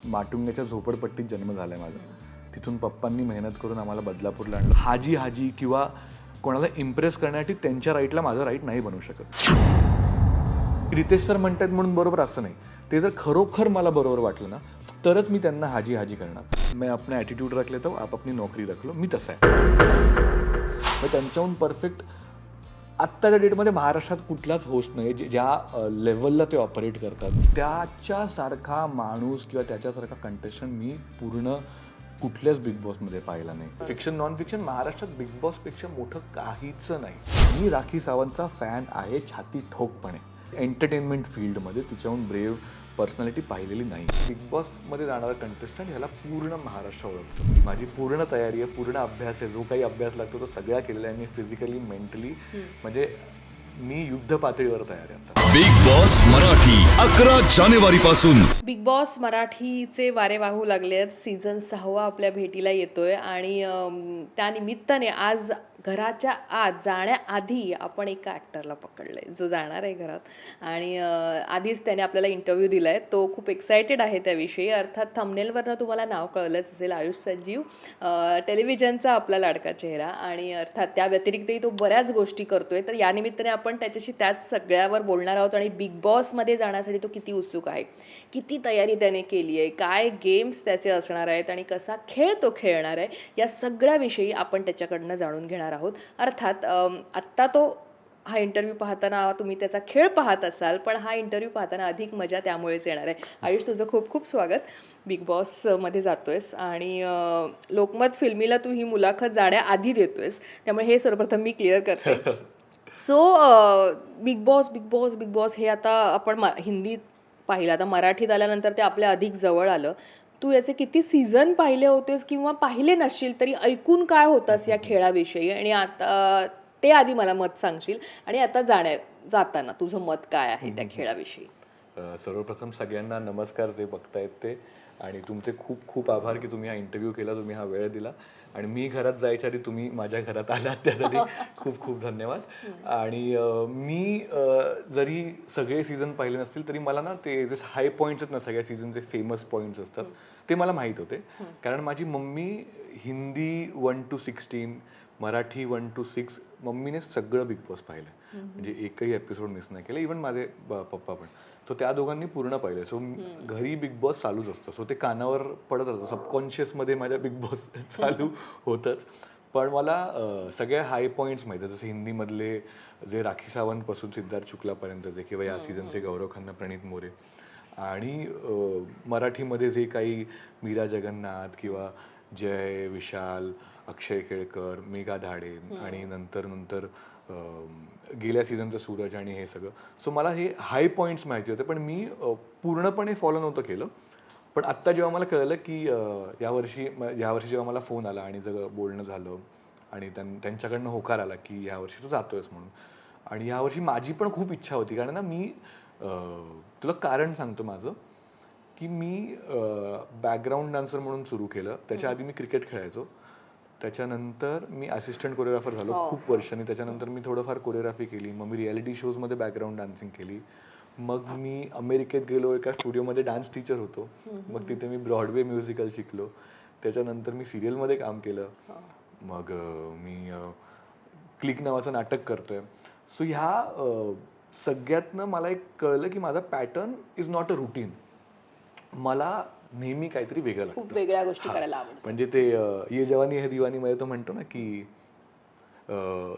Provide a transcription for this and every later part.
माटुंग्याच्या झोपडपट्टीत जन्म झाला आहे माझा. तिथून पप्पांनी मेहनत करून आम्हाला बदलापूरला आणलं. हाजी हाजी किंवा कोणाला इम्प्रेस करण्यासाठी त्यांच्या राईटला माझं राईट नाही बनवू शकत. रितेश सर म्हणतात म्हणून बरोबर असं नाही. ते जर खरोखर मला बरोबर वाटलं ना तरच मी त्यांना हाजी हाजी करणार. मैं अपने ॲटिट्यूड रखले तो आप अपनी नोकरी रख लो. मी तसं आहे. मग त्यांच्याहून परफेक्ट आत्ताच्या डेटमध्ये महाराष्ट्रात कुठलाच होस्ट नाही ज्या लेवलला ते ऑपरेट करतात. त्याच्यासारखा माणूस किंवा त्याच्यासारखा कंटेस्टंट मी पूर्ण कुठल्याच बिग बॉसमध्ये पाहिला नाही. फिक्शन नॉन फिक्शन महाराष्ट्रात बिग बॉसपेक्षा मोठं काहीच नाही. मी राखी सावंतचा फॅन आहे छाती ठोकपणे. एंटरटेनमेंट फील्डमध्ये तिच्याहून ब्रेव पर्सनॅलिटी पाहिलेली नाही. बिग बॉसमध्ये जाणारा कंटेस्टंट ह्याला पूर्ण महाराष्ट्र ओळखतो. माझी पूर्ण तयारी आहे, पूर्ण अभ्यास आहे. जो काही अभ्यास लागतो तो सगळा केलेला आहे मी फिजिकली मेंटली. म्हणजे मी युद्ध पातळीवर तयार आहे आता. बिग बॉस मराठी 11 जानेवारी पासून. बिग बॉस मराठीचे वारे वाहू लागले आहेत. सीझन 6 आपल्या भेटीला येतोय आणि त्यानिमित्ताने आज घराच्या आत जाण्याआधी आपण एका ॲक्टरला पकडलंय जो जाणार आहे घरात आणि आधीच त्याने आपल्याला इंटरव्ह्यू दिला आहे. तो खूप एक्सायटेड आहे त्याविषयी. अर्थात थंबनेलवरनं तुम्हाला नाव कळलंच असेल, आयुष संजीव, टेलिव्हिजनचा आपला लाडका चेहरा. आणि अर्थात त्या व्यतिरिक्तही तो बऱ्याच गोष्टी करतोय. तर या निमित्ताने आपण त्याच्याशी त्याच सगळ्यावर बोलणार आहोत. आणि बिग बॉसमध्ये जाण्यासाठी तो किती उत्सुक आहे, किती तयारी त्याने केली आहे, काय गेम्स त्याचे असणार आहेत आणि कसा खेळ तो खेळणार आहे, या सगळ्याविषयी आपण त्याच्याकडनं जाणून घेणार आहोत. अर्थात आत्ता तो हा इंटरव्ह्यू पाहताना तुम्ही त्याचा खेळ पाहत असाल, पण हा इंटरव्ह्यू पाहताना अधिक मजा त्यामुळेच येणार आहे. आयुष, तुझं खूप खूप स्वागत. बिग बॉसमध्ये जातोयस आणि लोकमत फिल्मीला तू ही मुलाखत जाण्याआधी देतोयस, त्यामुळे हे सर्वप्रथम मी क्लिअर करते. So big boss big boss big boss हे आता आपण हिंदीत पाहिलं, आता मराठीत आल्यानंतर ते आपल्या अधिक जवळ आलं. तू याचे किती सीझन पाहिले होतेस किंवा पाहिले नसशील तरी ऐकून काय होतास या खेळाविषयी, आणि आता ते आधी मला मत सांगशील, आणि आता जाताना तुझं मत काय आहे त्या खेळाविषयी? सर्वप्रथम सगळ्यांना नमस्कार जे बघतायत ते, आणि तुमचे खूप खूप आभार की तुम्ही हा इंटरव्ह्यू केला, तुम्ही हा वेळ दिला, आणि मी घरात जायच्या आधी तुम्ही माझ्या घरात आलात त्यासाठी खूप खूप धन्यवाद. आणि मी जरी सगळे सीझन पाहिले नसतील तरी मला ना ते जे हाय पॉईंट्स आहेत ना सगळ्या सीझनचे फेमस पॉईंट्स असतात ते मला माहीत होते. कारण माझी mummy Hindi 1 to 16, Marathi 1 to 6 मम्मीने सगळं बिग बॉस पाहिलं. म्हणजे एकही एपिसोड मिस नाही केलं. इव्हन माझे पप्पा पण. सो त्या दोघांनी पूर्ण पाहिलं. सो घरी बिग बॉस चालूच असतं. सो ते कानावर पडत असतं. सबकॉन्शियसमध्ये माझ्या बिग बॉस चालू होतंच. पण मला सगळ्या हाय पॉईंट्स माहीत आहेत. जसे हिंदीमधले जे राखी सावंतपासून सिद्धार्थ शुक्लापर्यंतचे, किंवा या सीझनचे गौरव खन्ना, प्रणित मोरे, आणि मराठीमध्ये जे काही मीरा जगन्नाथ किंवा जय, विशाल, अक्षय केळकर, मेघा धाडे, आणि नंतर गेल्या सीझनचं सूरज आणि हे सगळं. सो मला हे हाय पॉईंट्स माहिती होते, पण मी पूर्णपणे फॉलो नव्हतं केलं. पण आत्ता जेव्हा मला कळलं की यावर्षी जेव्हा मला फोन आला आणि सगळं बोलणं झालं आणि त्यांच्याकडनं होकार आला की यावर्षी तू जातोयस म्हणून, आणि यावर्षी माझी पण खूप इच्छा होती. कारण ना मी तुला कारण सांगतो माझं, की मी बॅकग्राऊंड डान्सर म्हणून सुरू केलं. त्याच्या आधी मी क्रिकेट खेळायचो. त्याच्यानंतर मी असिस्टंट कोरिओग्राफर झालो खूप वर्षांनी. त्याच्यानंतर मी थोडंफार कोरिओग्राफी केली. मग मी रियालिटी शोजमध्ये बॅकग्राऊंड डान्सिंग केली. मग मी अमेरिकेत गेलो, एका स्टुडिओमध्ये डान्स टीचर होतो. मग तिथे मी ब्रॉडवे म्युझिकल शिकलो. त्याच्यानंतर मी सिरियलमध्ये काम केलं. मग मी क्लिक नावाचं नाटक करतोय. सो ह्या सगळ्यातनं मला एक कळलं की माझा pattern is not a routine. मला नेहमी काहीतरी वेगळं लागतं. खूप वेगळ्या गोष्टी करायला आवडतात. म्हणजे ते ये जवानी है दिवानी मध्ये तो म्हणतो ना की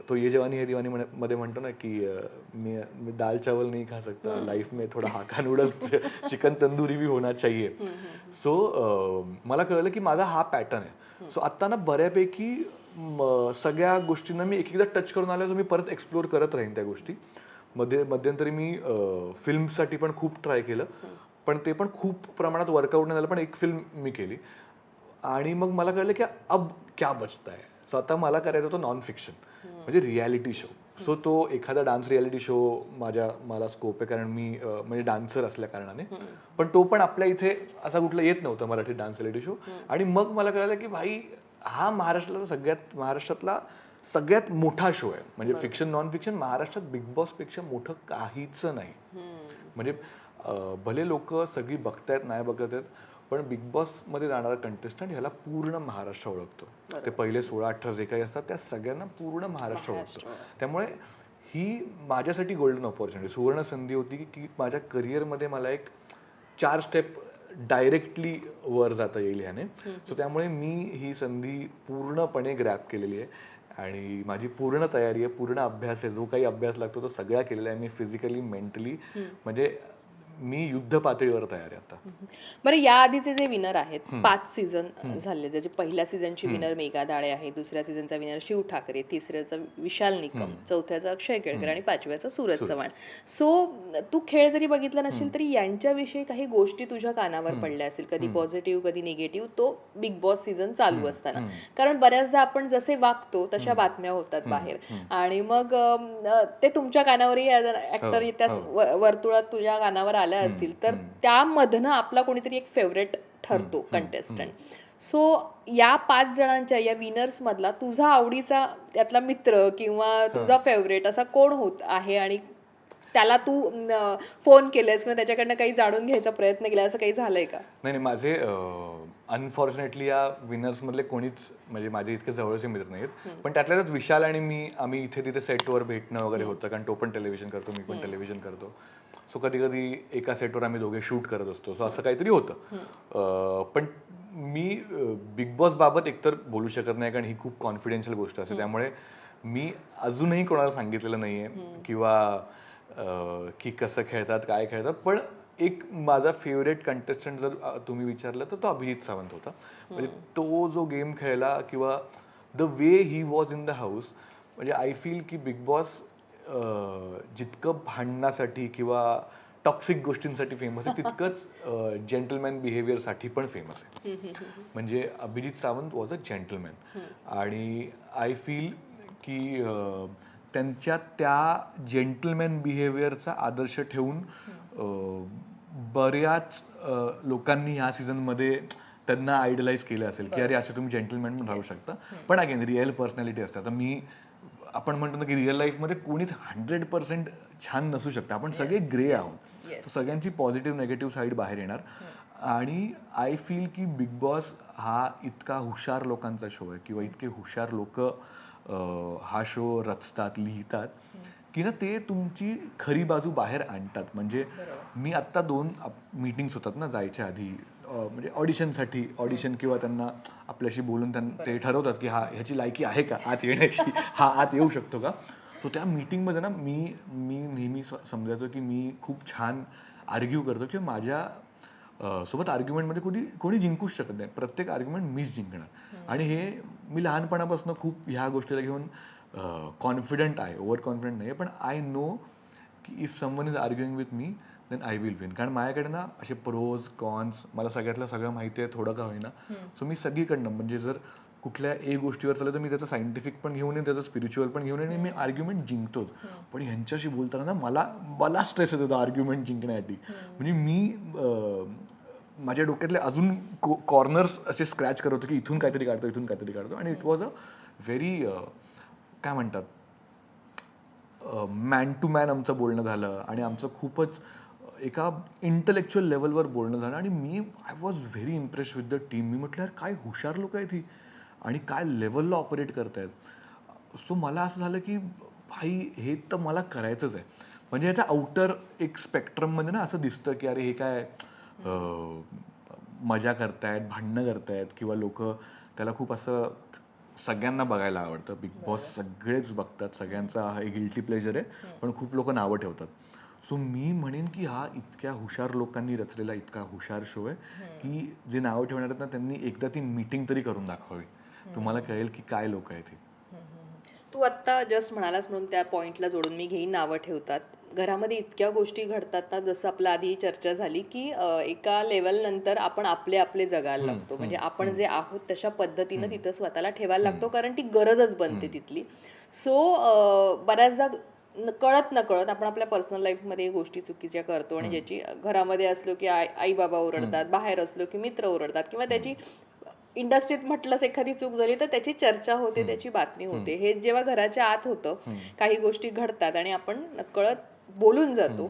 तो ये जवानी है दिवानी मध्ये म्हणतो ना की मी दाल चावल नहीं खा सकता, लाइफ में थोड़ा हाका नूडल चिकन तंदुरी भी होना चाहिए. सो मला कळलं की माझा हा पॅटर्न आहे. सो आत्ता ना बऱ्यापैकी सगळ्या गोष्टींना मी एकदा टच करून आलो तर मी परत एक्सप्लोर करत राहीन त्या गोष्टी. मध्यंतरी मी फिल्मसाठी पण खूप ट्राय केलं, पण ते पण खूप प्रमाणात वर्कआउट नाही झालं. पण एक फिल्म मी केली आणि मग मला कळलं की अब क्या बचता है. सो आता मला करायचं होतं नॉन फिक्शन, म्हणजे रियालिटी शो. सो तो एखादा डान्स रियालिटी शो मला स्कोप आहे, कारण मी म्हणजे डान्सर असल्या कारणाने. पण तो पण आपल्या इथे असा कुठला येत नव्हता मराठी डान्स रियालिटी शो. आणि मग मला कळलं की भाई हा महाराष्ट्रातला सगळ्यात मोठा शो आहे. म्हणजे फिक्शन नॉन फिक्शन महाराष्ट्रात बिग बॉस पेक्षा मोठं काहीच नाही. म्हणजे भले लोक सगळी बघतायत नाही बघत आहेत, पण बिग बॉसमध्ये जाणारा कंटेस्टंट ह्याला पूर्ण महाराष्ट्र ओळखतो. ते पहिले 16-18 जे काही असतात त्या सगळ्यांना पूर्ण महाराष्ट्र ओळखतो. त्यामुळे ही माझ्यासाठी गोल्डन ऑपॉर्च्युनिटी, सुवर्ण संधी होती की माझ्या करिअरमध्ये मला एक 4 स्टेप डायरेक्टली वर जाता येईल ह्याने. सो त्यामुळे मी ही संधी पूर्णपणे ग्रॅब केलेली आहे आणि माझी पूर्ण तयारी आहे, पूर्ण अभ्यास आहे. जो काही अभ्यास लागतो तो सगळा केलेला आहे मी, फिजिकली, मेंटली. म्हणजे मी युद्ध पातळीवर तयार आहे आता. बरं, या आधीचे जे विनर आहेत 5 सीझन झाले, ज्याचे पहिल्या सीझनची विनर मेघा दाळे आहे, दुसऱ्या सीझनचा विनर शिव ठाकरे, तिसऱ्याचा विशाल निकम, चौथ्याचा अक्षय केळकर आणि 5व्याचा सूरज चव्हाण. सो तू खेळ जरी बघितला नसेल तरी यांच्याविषयी काही गोष्टी तुझ्या कानावर पडल्या असतील, कधी पॉझिटिव्ह कधी निगेटिव्ह, तो बिग बॉस सीझन चालू असताना. कारण बऱ्याचदा आपण जसे वागतो तशा बातम्या होतात बाहेर आणि मग ते तुमच्या कानावरही ऍक्टर त्या वर्तुळात तुझ्या कानावर आल्या असतील तर त्यामधनं आपला कोणीतरी एक फेवरेट ठरतो कंटेस्टंट. सो या 5 जणांच्या या विनर्स मधला तुझा आवडीचा त्यातला मित्र किंवा तुझा फेवरेट असा कोण होत आहे आणि त्याला तू फोन केलेस किंवा त्याच्याकडनं काही जाणून घ्यायचा प्रयत्न केला, असं काही झालंय का? नाही, माझे अनफॉर्च्युनेटली या विनर्स मधले कोणीच म्हणजे माझे इतके जवळचे मित्र नाहीत. पण त्यातल्या त्यात विशाल आणि मी आम्ही इथे तिथे सेटवर भेटणं वगैरे होतं, कारण तो पण टेलिव्हिजन करतो, मी पण टेलिव्हिजन करतो. सो कधी कधी एका सेटवर आम्ही दोघे शूट करत असतो. सो असं काहीतरी होतं. पण मी बिग बॉस बाबत एकतर बोलू शकत नाही, कारण ही खूप कॉन्फिडेन्शियल गोष्ट असते. त्यामुळे मी अजूनही कोणाला सांगितलेलं नाहीये किंवा की कसं खेळतात, काय खेळतात. पण एक माझा फेवरेट कंटेस्टंट जर तुम्ही विचारलं तर तो अभिजित सावंत होता. म्हणजे तो जो गेम खेळला किंवा the way he was in the house, म्हणजे आय फील की बिग बॉस जितकं भांडणासाठी किंवा टॉक्सिक गोष्टींसाठी फेमस आहे तितकंच जेंटलमॅन बिहेवियरसाठी पण फेमस आहे. म्हणजे Abhijit Sawant was a gentleman आणि आय फील की त्यांच्या त्या जेंटलमॅन बिहेवियरचा आदर्श ठेवून बऱ्याच लोकांनी ह्या सीझनमध्ये त्यांना आयडलाइज केलं असेल की अरे असे तुम्ही जेंटलमॅन पण राहू शकता. पण अगेन रिअल पर्सनॅलिटी असते. आता आपण म्हणतो ना की रिअल लाईफमध्ये कोणीच 100% छान नसू शकतं. आपण सगळे ग्रे आहोत. सगळ्यांची पॉझिटिव्ह निगेटिव्ह साईड बाहेर येणार. आणि आय फील की बिग बॉस हा इतका हुशार लोकांचा शो आहे किंवा इतके हुशार लोक हा शो रचतात, लिहितात की ना ते तुमची खरी बाजू बाहेर आणतात. म्हणजे मी आत्ता 2 मीटिंग्स होतात ना जायच्या आधी, म्हणजे ऑडिशन किंवा त्यांना आपल्याशी बोलून ते ठरवतात की ह्याची लायकी आहे का आत येण्याची, हा आत येऊ शकतो का. सो त्या मीटिंगमध्ये ना मी नेहमी समजायचो की मी खूप छान आर्ग्यू करतो किंवा माझ्या सोबत आर्ग्युमेंटमध्ये कोणी जिंकूच शकत नाही. प्रत्येक आर्ग्युमेंट मीच जिंकणार. आणि हे मी लहानपणापासून खूप ह्या गोष्टीला घेऊन कॉन्फिडंट आहे, ओव्हर कॉन्फिडंट नाही आहे. पण आय नो की if someone is arguing with me then I will win. कारण माझ्याकडे ना असे प्रोज कॉन्स मला सगळ्यातलं सगळं माहिती आहे, थोडं का होईना. सो मी सगळीकडनं म्हणजे जर कुठल्या गोष्टीवर चाललं तर मी त्याचं सायंटिफिक पण घेऊन येईन, त्याचं स्पिरिच्युअल पण घेऊन येईन आणि मी आर्ग्युमेंट जिंकतोच. पण ह्यांच्याशी बोलताना ना मला स्ट्रेस येत होता आर्ग्युमेंट जिंकण्यासाठी. म्हणजे मी माझ्या डोक्यातले अजून कॉर्नर्स असे स्क्रॅच करत होतो की इथून काहीतरी काढतो. आणि इट वॉज अ व्हेरी काय म्हणतात मॅन टू मॅन आमचं बोलणं झालं आणि आमचं खूपच एका इंटलेक्च्युअल लेवलवर बोलणं झालं. आणि I was very impressed with the team. मी म्हटलं यार काय हुशार लोक आहेत ही आणि काय लेवलला ऑपरेट करतायत. सो मला असं झालं की भाई हे तर मला करायचंच आहे. म्हणजे ह्याच्या आउटर एक स्पेक्ट्रममध्ये ना असं दिसतं की अरे हे काय मजा करतायत, भांडणं करतायत किंवा लोक त्याला खूप असं सगळ्यांना बघायला आवडतं. बिग बॉस सगळेच बघतात, सगळ्यांचा हा एक गिल्टी प्लेजर आहे. पण खूप लोक नावं ठेवतात. सो मी म्हणेन की हा इतक्या हुशार लोकांनी रचलेला इतका हुशार शो आहे की जे नावं ठेवणार आहेत ना त्यांनी एकदा ती मीटिंग तरी करून दाखवावी. तुम्हाला कळेल की काय लोक आहेत. तू आत्ता जस्ट म्हणालास म्हणून त्या पॉइंटला जोडून मी घेईन, नावं ठेवतात. घरामध्ये इतक्या गोष्टी घडतात ना, जसं आपलं आधी चर्चा झाली की एका लेवल नंतर आपण आपले जगायला लागतो. म्हणजे आपण जे आहोत तशा पद्धतीनं तिथं स्वतःला ठेवायला लागतो, कारण ती गरजच बनते तिथली. सो बऱ्याचदा कळत नकळत आपण आपल्या पर्सनल लाईफमध्ये गोष्टी चुकीच्या करतो आणि ज्याची घरामध्ये असलो की आई बाबा ओरडतात, बाहेर असलो की मित्र ओरडतात किंवा त्याची इंडस्ट्रीत म्हटलंच एखादी चूक झाली तर त्याची चर्चा होते, त्याची बातमी होते. हे जेव्हा घराच्या आत होतं, काही गोष्टी घडतात आणि आपण नकळत बोलून जातो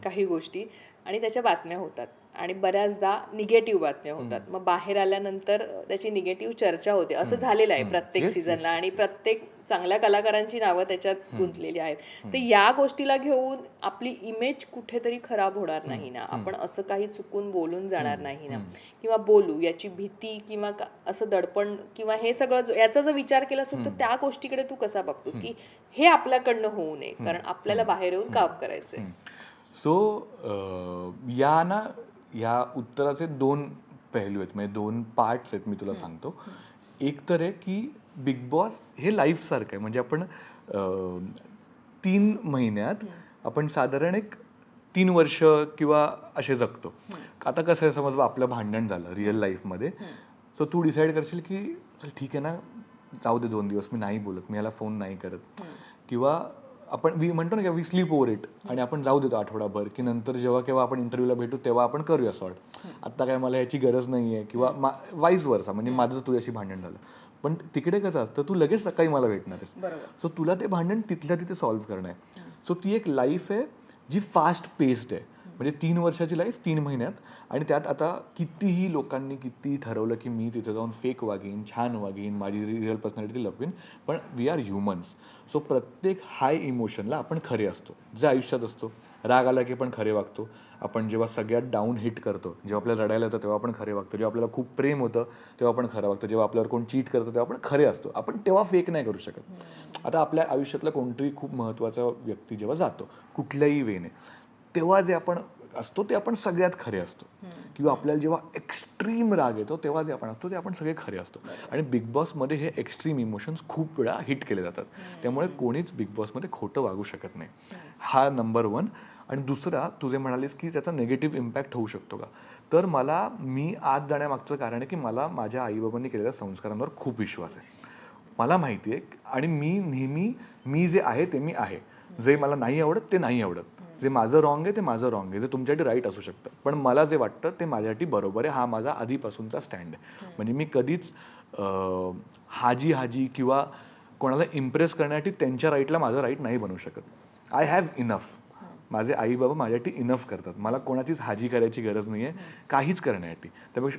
काही गोष्टी आणि त्याच्या बातम्या होतात. आणि बऱ्याचदा निगेटिव्ह बातम्या होतात. मग बाहेर आल्यानंतर त्याची निगेटिव्ह चर्चा होते. असं झालेलं आहे प्रत्येक सीझनला आणि प्रत्येक चांगल्या कलाकारांची नावं त्याच्यात गुंतलेली आहेत. तर या गोष्टीला घेऊन आपली इमेज कुठेतरी खराब होणार नाही ना, आपण असं काही चुकून बोलून जाणार नाही ना, किंवा बोलू याची भीती किंवा असं दडपण किंवा हे सगळं याचा जर विचार केला असेल तर त्या गोष्टीकडे तू कसा बघतोस की हे आपल्याकडनं होऊ नये, कारण आपल्याला बाहेर येऊन काम करायचंय. सो या उत्तराचे 2 पैलू आहेत, म्हणजे 2 पार्ट्स आहेत. मी तुला सांगतो. एक तर आहे की बिग बॉस हे लाईफ सारखं आहे. म्हणजे आपण 3 महिन्यात आपण साधारण एक 3 वर्ष किंवा असे जगतो. आता कसं आहे, समज आपलं भांडण झालं रिअल लाईफमध्ये, सो तू डिसाईड करशील की चल ठीक आहे ना, जाऊ दे 2 दिवस, मी नाही बोलत, मी याला फोन नाही करत, किंवा आपण म्हणतो ना की वी स्लीप ओव्हर इट आणि आपण जाऊ देतो आठवडाभर, की नंतर जेव्हा केव्हा आपण इंटरव्ह्यूला भेटू तेव्हा आपण करूया सॉर्ट, आत्ता काय मला याची गरज नाही आहे, किंवा वाईस वर्सा. म्हणजे माझं तुझ्याशी भांडण झालं, पण तिकडे कसं असतं, तू लगेच सकाळी मला भेटणार आहेस, सो तुला ते भांडण तिथल्या तिथे सॉल्व्ह करणं आहे. सो ती एक लाईफ आहे जी फास्ट पेस्ड आहे. म्हणजे 3 वर्षाची लाईफ 3 महिन्यात, आणि त्यात आता कितीही लोकांनी कितीही ठरवलं की मी तिथे जाऊन फेक वागीन, छान वागीन, माझी रिअल पर्सनॅलिटी लपवीन, पण वी आर ह्युमन्स. सो प्रत्येक हाय इमोशनला आपण खरे असतो, जे आयुष्यात असतो. राग आला की आपण खरे वागतो, आपण जेव्हा सगळ्यात डाऊन हिट करतो, जेव्हा आपल्याला रडायला येतं तेव्हा आपण खरे वागतो, जेव्हा आपल्याला खूप प्रेम होतं तेव्हा आपण खरं वागतो, जेव्हा आपल्यावर कोण चीट करतं तेव्हा आपण खरे असतो, आपण तेव्हा फेक नाही करू शकत. आता आपल्या आयुष्यातला कोणतरी खूप महत्त्वाचा व्यक्ती जेव्हा जातो कुठल्याही वेने, तेव्हा जे आपण असतो ते आपण सगळ्यात खरे असतो, किंवा आपल्याला जेव्हा एक्स्ट्रीम राग येतो तेव्हा जे आपण असतो ते आपण सगळे खरे असतो. आणि बिग बॉसमध्ये हे एक्स्ट्रीम इमोशन्स खूप वेळा हिट केले जातात, त्यामुळे कोणीच बिग बॉसमध्ये खोटं वागू शकत नाही. हा नंबर 1. आणि दुसरा, तू जे म्हणालीस की त्याचा निगेटिव्ह इम्पॅक्ट होऊ शकतो का, तर मी आत जाण्यामागचं कारण आहे की मला माझ्या आईबाबांनी केलेल्या संस्कारांवर खूप विश्वास आहे. मला माहिती आहे, आणि मी नेहमी मी जे आहे ते मी आहे, जे मला नाही आवडत ते नाही आवडत, जे माझं रॉंग आहे ते माझं रॉंग आहे, जे तुमच्यासाठी राईट असू शकतं, पण मला जे वाटतं ते माझ्यासाठी बरोबर आहे. हा माझा आधीपासूनचा स्टँड आहे. म्हणजे मी कधीच हाजी किंवा कोणाला इम्प्रेस करण्यासाठी त्यांच्या राईटला माझं राईट नाही बनवू शकत. I have enough. माझे आई बाबा माझ्यासाठी इनफ करतात, मला कोणाचीच हाजी करायची गरज नाही आहे काहीच करण्यासाठी.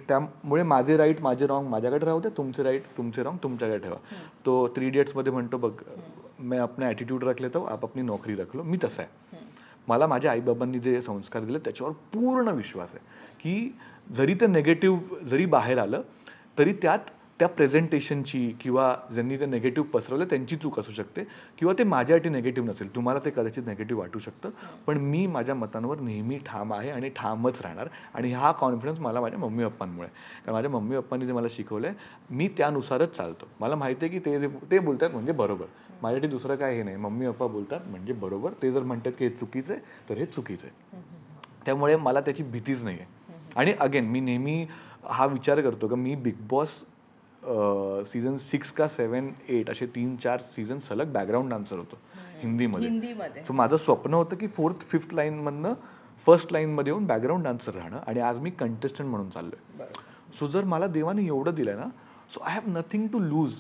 त्यामुळे माझे राईट माझे रॉंग माझ्याकडे राहू दे, तुमचे राईट तुमचे रॉंग तुमच्याकडे ठेवा. तो 3 इडियट्समध्ये म्हणतो बघ, मैं अपने ॲटिट्यूड रख लेता हूं, आप अपनी नोकरी रख लो. मी तसं आहे. मला माझ्या आईबाबांनी जे संस्कार दिले त्याच्यावर पूर्ण विश्वास आहे की जरी ते नेगेटिव्ह जरी बाहेर आलं तरी त्यात त्या प्रेझेंटेशनची किंवा ज्यांनी ते नेगेटिव्ह पसरवलं त्यांची चूक असू शकते, किंवा ते माझ्यासाठी नेगेटिव्ह नसेल, तुम्हाला ते कदाचित नेगेटिव्ह वाटू शकतं, पण मी माझ्या मतांवर नेहमी ठाम आहे आणि ठामच राहणार. आणि हा कॉन्फिडन्स मला माझ्या मम्मी पप्पांमुळे, कारण माझ्या मम्मी पप्पांनी जे मला शिकवलं आहे मी त्यानुसारच चालतो. मला माहिती आहे की ते बोलतात म्हणजे बरोबर, माझ्यासाठी दुसरं काय हे नाही, मम्मी पप्पा बोलतात म्हणजे बरोबर, ते जर म्हणतात की हे चुकीचं आहे तर हे चुकीचं आहे. त्यामुळे मला त्याची भीतीच नाही आहे. आणि अगेन मी नेहमी हा विचार करतो की मी बिग बॉस सीझन 6 का 7, 8 असे 3-4 सीझन सलग बॅकग्राऊंड डान्सर होतो हिंदीमध्ये. सो माझं स्वप्न होतं की 4th, 5th लाईनमधनं 1st लाईनमध्ये येऊन बॅकग्राऊंड डान्सर राहणं, आणि आज मी कंटेस्टंट म्हणून चाललोय. सो जर मला देवाने एवढं दिलंय ना, so I have nothing to lose.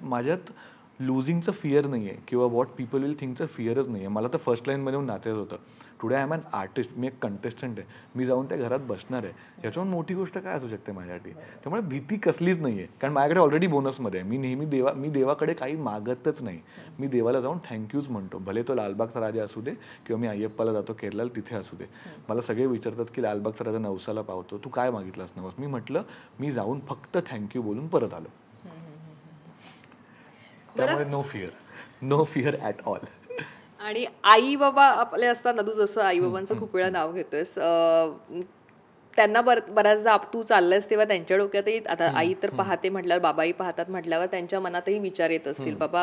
माझ्यात लुझिंगचं फिअर नाही आहे, किंवा वॉट पीपल विल थिंकचं फिअरच नाही आहे. मला तर 1st लाईनमध्ये येऊन नाचायचं होतं. Today I am an artist, मी एक कंटेस्टंट आहे, मी जाऊन त्या घरात बसणार आहे. याच्याहून मोठी गोष्ट काय असू शकते माझ्यासाठी. त्यामुळे भीती कसलीच नाही आहे, कारण माझ्याकडे ऑलरेडी बोनसमध्ये आहे. मी नेहमी मी देवाकडे काही मागतच नाही. मी देवाला जाऊन थँक्यूच म्हणतो, भले तो लालबागचा राजा असू दे किंवा मी अय्यप्पाला जातो केरळला तिथे असू दे. मला सगळे विचारतात की लालबागचा राजा नवसाला पावतो, तू काय मागितलंस नवस. मी म्हटलं मी जाऊन फक्त थँक्यू बोलून परत आलो. त्यामुळे नो फिअर ॲट ऑल. आणि आई बाबा आपले असताना, तू जसं आई बाबांचं खूप वेळा नाव घेतोयस, त्यांना बऱ्याचदा तू चाललायस तेव्हा त्यांच्या डोक्यातही, आता आई तर पाहते म्हटल्यावर बाबाही पाहतात म्हटल्यावर त्यांच्या मनातही विचार येत असतील, बाबा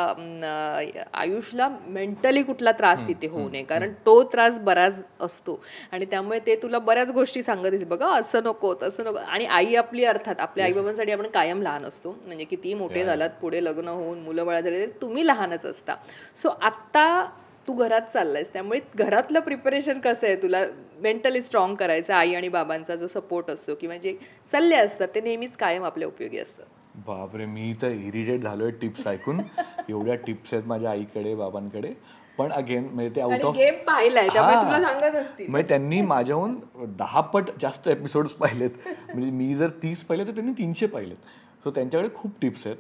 आयुषला मेंटली कुठला त्रास तिथे होऊ नये, कारण तो त्रास बराच असतो आणि त्यामुळे ते तुला बऱ्याच गोष्टी सांगत असतील, बघा असं नको तसं नको. आणि आई आपली, अर्थात आपल्या आई बाबांसाठी आपण कायम लहान असतो, म्हणजे कितीही मोठे झालात, पुढे लग्न होऊन मुलं बाळा झाले तरी तुम्ही लहानच असता. सो आत्ता तू घरात चाललायस, त्यामुळे घरातलं प्रिपरेशन कसं आहे, तुला मेंटली स्ट्रॉंग करायचं, आई आणि बाबांचा जो सपोर्ट असतो किंवा जे सल्ले असतात ते नेहमीच कायम आपल्या उपयोगी असतात. बापरे, मी तर इरिटेट झालोय टिप्स ऐकून. एवढ्या टिप्स आहेत माझ्या आईकडे बाबांकडे, पण अगेन म्हणजे ते आउट आणि ऑफ गेम पाहिलाय त्यामुळे तुला सांगत असतील. म्हणजे त्यांनी माझ्याहून 10 पट जास्त एपिसोड्स पाहिलेत. म्हणजे मी जर 30 पाहिले तर त्यांनी 300 पाहिलेत. सो त्यांच्याकडे खूप टिप्स आहेत.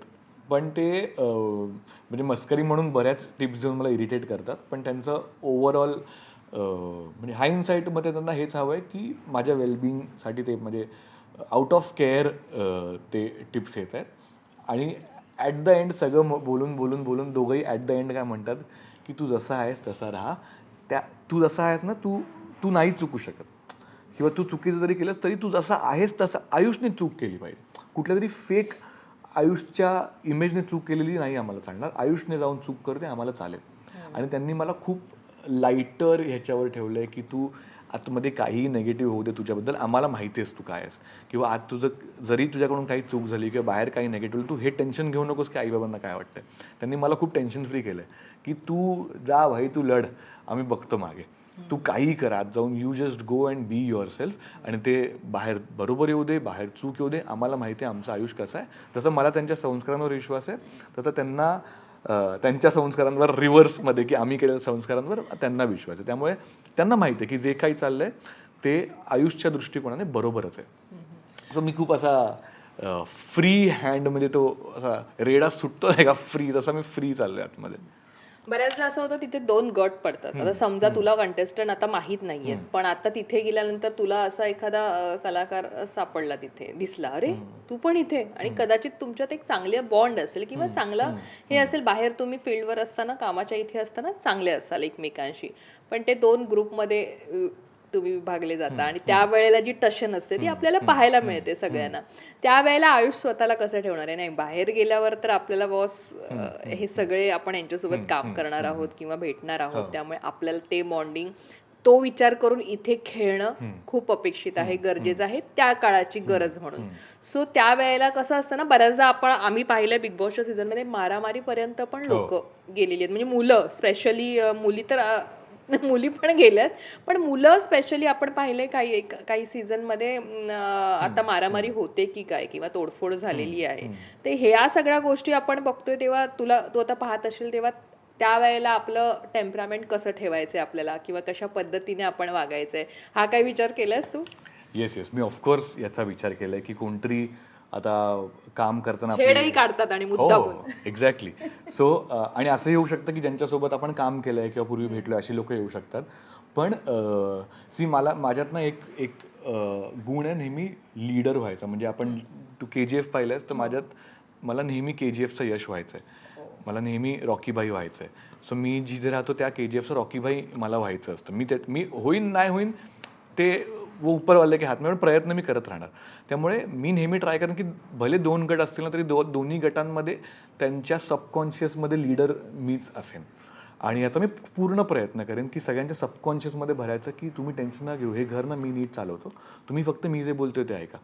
पण ते म्हणजे मस्करी म्हणून बऱ्याच टिप्स देऊन मला इरिटेट करतात. पण त्यांचं ओव्हरऑल म्हणजे हाइंडसाईटमध्ये त्यांना हेच हवं आहे की माझ्या वेलबिंगसाठी ते म्हणजे आउट ऑफ केअर ते टिप्स येत आहेत. आणि ॲट द एंड सगळं बोलून बोलून बोलून दोघंही ॲट द एंड काय म्हणतात की तू जसा आहेस तसा राहा. तू जसा आहेस ना तू तू नाही चुकू शकत किंवा तू चुकीचं जरी केलंस तरी तू जसा आहेस तसा आयुषने चूक केली पाहिजे. कुठल्या तरी फेक आयुषच्या इमेजने चूक केलेली नाही आम्हाला चालणार. आयुषने जाऊन चूक करते आम्हाला चालेल. आणि त्यांनी मला खूप लाईटर ह्याच्यावर ठेवलं आहे की तू आतमध्ये काहीही नेगेटिव्ह होऊ दे तुझ्याबद्दल, आम्हाला माहिती आहेस तू काय आहेस. किंवा आज तुझं जरी तुझ्याकडून काही चूक झाली किंवा बाहेर काही नेगेटिव्ह तू हे टेन्शन घेऊ नकोस की आईबाबांना काय वाटतं. त्यांनी मला खूप टेन्शन फ्री केलं आहे की तू जा भाई तू लढ, आम्ही बघतो मागे. तू काही कर आज जाऊन, you just go and be your self. आणि ते बाहेर बरोबर येऊ दे, बाहेर चूक येऊ दे, आम्हाला माहिती आहे आमचं आयुष्य कसं आहे. तसं मला त्यांच्या संस्कारांवर विश्वास आहे, तसं त्यांना त्यांच्या संस्कारांवर रिव्हर्समध्ये की आम्ही केलेल्या संस्कारांवर त्यांना विश्वास आहे. त्यामुळे त्यांना माहिती आहे की जे काही चाललंय ते आयुष्याच्या दृष्टिकोनाने बरोबरच आहे. सो मी खूप असा फ्री हँड म्हणजे तो असा रेडा सुटतो नाही का फ्री, तसा मी फ्री चाललोय आतमध्ये. बऱ्याचदा असं होतं तिथे 2 गट पडतात. आता समजा तुला कंटेस्टंट आता माहीत नाहीये, पण आता तिथे गेल्यानंतर तुला असा एखादा कलाकार सापडला तिथे, दिसला, अरे तू पण इथे, आणि कदाचित तुमच्यात एक चांगले बॉन्ड असेल किंवा चांगलं हे असेल, बाहेर तुम्ही फील्डवर असताना, कामाच्या इथे असताना चांगले असाल एकमेकांशी, पण ते 2 ग्रुपमध्ये तुम्ही विभागले जाता आणि त्यावेळेला जी टशन असते ती आपल्याला पाहायला मिळते सगळ्यांना. त्यावेळेला आयुष स्वतःला कसं ठेवणार आहे? नाही, बाहेर गेल्यावर तर आपल्याला बॉस हे सगळे आपण यांच्यासोबत काम करणार आहोत किंवा भेटणार आहोत, त्यामुळे आपल्याला ते बॉन्डिंग, तो विचार करून इथे खेळणं खूप अपेक्षित आहे, गरजेचं आहे, त्या काळाची गरज म्हणून. सो त्यावेळेला कसं असतं ना, बऱ्याचदा आम्ही पाहिलं बिग बॉसच्या सीझनमध्ये मारामारीपर्यंत पण लोक गेलेली आहेत. म्हणजे मुलं स्पेशली, मुली तर मुली पण गेल्यात, पण मुलं स्पेशली आपण पाहिले काही सीझनमध्ये आता मारामारी होते की काय किंवा तोडफोड झालेली आहे. तर ह्या सगळ्या गोष्टी आपण बघतोय तेव्हा तू आता पाहत असेल तेव्हा त्यावेळेला आपलं टेम्परामेंट कसं ठेवायचंय आपल्याला किंवा कशा पद्धतीने आपण वागायचंय, हा काय विचार केलास तू? येस मी ऑफकोर्स याचा विचार केलाय की कोणतरी आता काम करताना छेडही काढतात आणि मुद्दामून. एक्झॅक्टली. सो आणि असं येऊ शकतं की ज्यांच्यासोबत आपण काम केलंय किंवा पूर्वी भेटलोय अशी लोक येऊ शकतात. पण माझ्यात ना एक एक गुण आहे नेहमी लीडर व्हायचा. म्हणजे आपण तू KGF पाहिलंयस तर मला नेहमी KGFचं यश व्हायचंय. मला नेहमी रॉकीभाई व्हायचंय. सो मी जिथे राहतो त्या KGFचं रॉकीभाई मला व्हायचं असतं. मी होईन नाही होईन ते वो ऊपरवाले के हात में, प्रयत्न मी करत राहणार. त्यामुळे मी नेहमी ट्राय करेन की भले 2 गट असतील ना तरी दोन्ही गटांमध्ये त्यांच्या सबकॉन्शियसमध्ये लीडर मीच असेन. आणि याचा मी पूर्ण प्रयत्न करेन की सगळ्यांच्या सबकॉन्शियसमध्ये भरायचं की तुम्ही टेन्शन न घेऊ, हे घर ना मी नीट चालवतो, तुम्ही फक्त मी जे बोलतोय ते ऐका.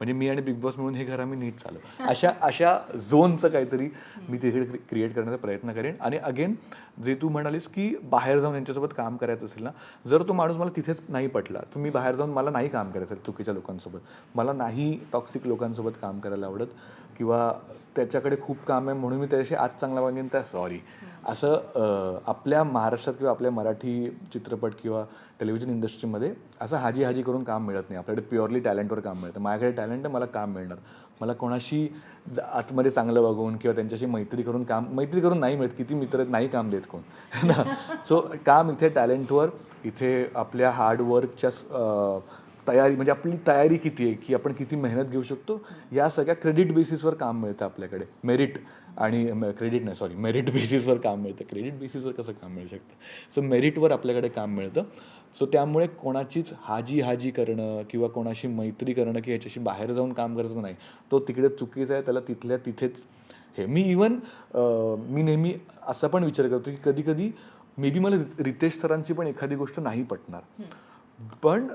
म्हणजे मी आणि बिग बॉस मिळून हे घर आम्ही नीट चालवू, अशा झोनचं काहीतरी मी तिकडे क्रिएट करण्याचा प्रयत्न करेन. आणि अगेन जे तू म्हणालीस की बाहेर जाऊन यांच्यासोबत काम करायचं असेल ना, जर तो माणूस मला तिथेच नाही पटला तर मी बाहेर जाऊन मला नाही काम करायचं चुकीच्या लोकांसोबत, मला नाही टॉक्सिक लोकांसोबत काम करायला आवडत किंवा त्याच्याकडे खूप काम आहे म्हणून मी त्याच्याशी आज चांगला वागेन त्या सॉरी. असं आपल्या महाराष्ट्रात किंवा आपल्या मराठी चित्रपट किंवा टेलिव्हिजन इंडस्ट्रीमध्ये असं हाजी करून काम मिळत नाही. आपल्याकडे प्युअरली टॅलेंटवर काम मिळतं. माझ्याकडे टॅलेंट आहे, मला काम मिळणार. मला कोणाशी आतमध्ये चांगलं वागवून किंवा त्यांच्याशी मैत्री करून नाही मिळत. किती मित्र आहेत, नाही काम देत कोण ना. सो काम इथे टॅलेंटवर, इथे आपल्या हार्डवर्कच्या तयारी, म्हणजे आपली तयारी किती आहे, की आपण किती मेहनत घेऊ शकतो, या सगळ्या क्रेडिट बेसिसवर काम मिळतं आपल्याकडे. मेरिट बेसिसवर काम मिळतं. क्रेडिट बेसिसवर कसं काम मिळू शकतं? सो मेरिटवर आपल्याकडे काम मिळतं. सो त्यामुळे कोणाचीच हाजी करणं किंवा कोणाशी मैत्री करणं की ह्याच्याशी बाहेर जाऊन काम करायचं नाही, तो तिकडे चुकीचं आहे. त्याला तिथल्या तिथेच हे मी नेहमी असा पण विचार करतो की कधी मे बी मला रितेश सरांची पण एखादी गोष्ट नाही पटणार, पण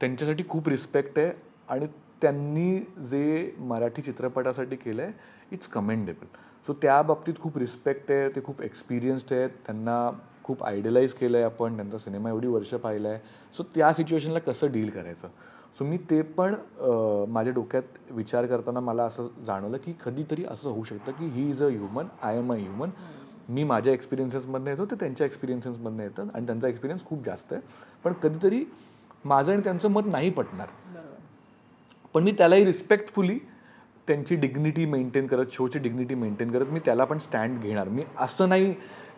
त्यांच्यासाठी खूप रिस्पेक्ट आहे आणि त्यांनी जे मराठी चित्रपटासाठी केलं आहे इट्स कमेंडेबल. सो त्या बाबतीत खूप रिस्पेक्ट आहे. ते खूप एक्सपिरियन्स्ड आहेत. त्यांना खूप आयडियलाइज केलं आहे आपण, त्यांचा सिनेमा एवढी वर्ष पाहिला आहे. सो त्या सिच्युएशनला कसं डील करायचं, सो मी ते पण माझ्या डोक्यात विचार करताना मला असं जाणवलं की कधीतरी असं होऊ शकतं की he is a human, I am a human. मी माझ्या एक्सपिरियन्सेसमधनं येतो ते त्यांच्या एक्सपिरियन्सेसमधनं येतं आणि त्यांचा एक्सपिरियन्स खूप जास्त आहे. पण कधीतरी माझं आणि त्यांचं मत नाही पटणार, पण मी त्यालाही रिस्पेक्टफुली त्यांची डिग्निटी मेंटेन करत, शोची डिग्निटी मेंटेन करत मी त्याला पण स्टँड घेणार. मी असं नाही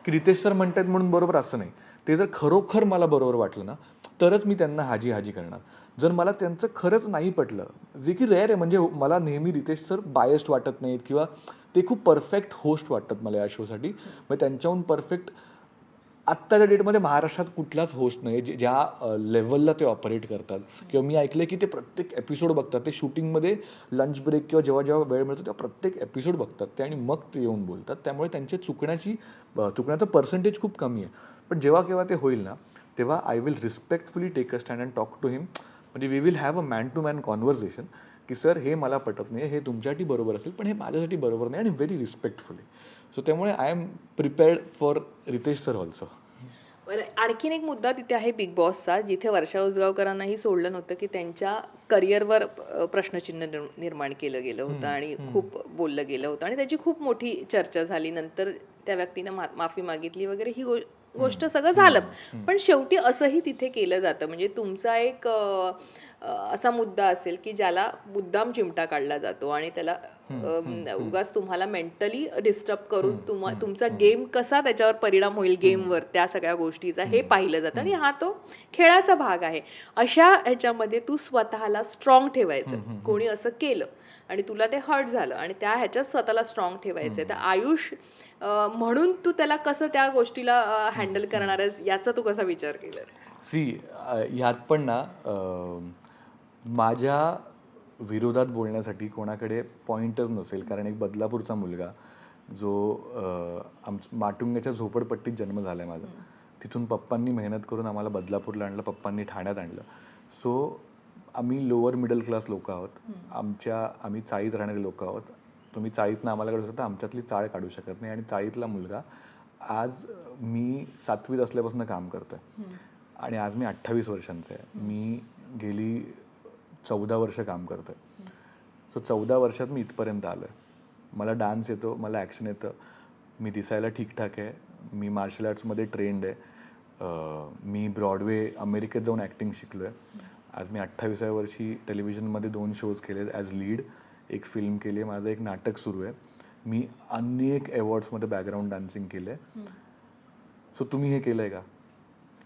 की रितेश सर म्हणतात म्हणून बरोबर, असं नाही. ते जर खरोखर मला बरोबर वाटलं ना तरच मी त्यांना हाजी हाजी करणार. जर मला त्यांचं खरंच नाही पटलं, जे की रेअर आहे, म्हणजे मला नेहमी रितेश सर बायस्ड वाटत नाहीत किंवा ते खूप परफेक्ट होस्ट वाटतात मला या शोसाठी. मग त्यांच्याहून परफेक्ट आत्ताच्या डेटमध्ये महाराष्ट्रात कुठलाच होस्ट नाही ज्या लेवलला ते ऑपरेट करतात. किंवा मी ऐकलं की ते प्रत्येक एपिसोड बघतात. ते शूटिंगमध्ये लंच ब्रेक किंवा जेव्हा जेव्हा वेळ मिळतो तेव्हा प्रत्येक एपिसोड बघतात ते आणि मग ते येऊन बोलतात. त्यामुळे त्यांचे चुकण्याचं पर्सेंटेज खूप कमी आहे. पण जेव्हा केव्हा ते होईल ना तेव्हा I will respectfully take a stand and talk to him. म्हणजे we will have a man to man conversation की सर हे मला पटत नाही, हे तुमच्यासाठी बरोबर असेल पण हे माझ्यासाठी बरोबर नाही, आणि व्हेरी रिस्पेक्टफुली. सो त्यामुळे I am prepared for Ritesh sir also. बरं, आणखीन एक मुद्दा तिथे आहे बिग बॉसचा, जिथे वर्षा उसगावकरांनाही सोडलं नव्हतं की त्यांच्या करिअरवर प्रश्नचिन्ह निर्माण केलं गेलं होतं आणि खूप बोललं गेलं होतं आणि त्याची खूप मोठी चर्चा झाली. नंतर त्या व्यक्तीनं माफी मागितली वगैरे, ही गोष्ट सगळं झालं. पण शेवटी असंही तिथे केलं जातं, म्हणजे तुमचा एक असा मुद्दा असेल की ज्याला मुद्दाम चिमटा काढला जातो आणि त्याला उगाच तुम्हाला मेंटली डिस्टर्ब करून तुमचा गेम कसा त्याच्यावर परिणाम होईल, गेमवर, त्या सगळ्या गोष्टीचा हे पाहिलं जातं. आणि हा तो खेळाचा भाग आहे. अशा ह्याच्यामध्ये तू स्वतःला स्ट्रॉंग ठेवायचं. कोणी असं केलं आणि तुला ते हर्ट झालं आणि त्या ह्याच्यात स्वतःला स्ट्रॉंग ठेवायचंय, तर आयुष म्हणून तू त्याला कसं त्या गोष्टीला हँडल करणार आहेस याचा तू कसा विचार केला? सी ह्यात पण ना माझ्या विरोधात बोलण्यासाठी कोणाकडे पॉईंटच नसेल. कारण एक बदलापूरचा मुलगा जो माटुंग्याच्या झोपडपट्टीत जन्म झाला आहे माझा, तिथून पप्पांनी मेहनत करून आम्हाला बदलापूरला आणलं, पप्पांनी ठाण्यात आणलं. सो आम्ही लोअर मिडल क्लास लोक आहोत. आम्ही चाळीत राहणारे लोक आहोत. तुम्ही चाळीतनं आम्हाला काढू शकता, आमच्यातली चाळ काढू शकत नाही. आणि चाळीतला मुलगा आज मी 7वीत असल्यापासून काम करतोय आणि आज मी 28 वर्षांचा आहे. मी गेली 14 वर्ष काम करतोय. सो 14 वर्षात मी इथपर्यंत आलो आहे. मला डान्स येतो, मला ॲक्शन येतं, मी दिसायला ठीकठाक आहे, मी मार्शल आर्ट्समध्ये ट्रेंड आहे, मी ब्रॉडवे अमेरिकेत जाऊन ॲक्टिंग शिकलो आहे. आज मी 28व्या वर्षी टेलिव्हिजनमध्ये 2 शोज केले ॲज लीड, एक फिल्म केली आहे, माझं एक नाटक सुरू आहे, मी अनेक अवॉर्ड्समध्ये बॅकग्राऊंड डान्सिंग केलं आहे. सो तुम्ही हे केलं आहे का?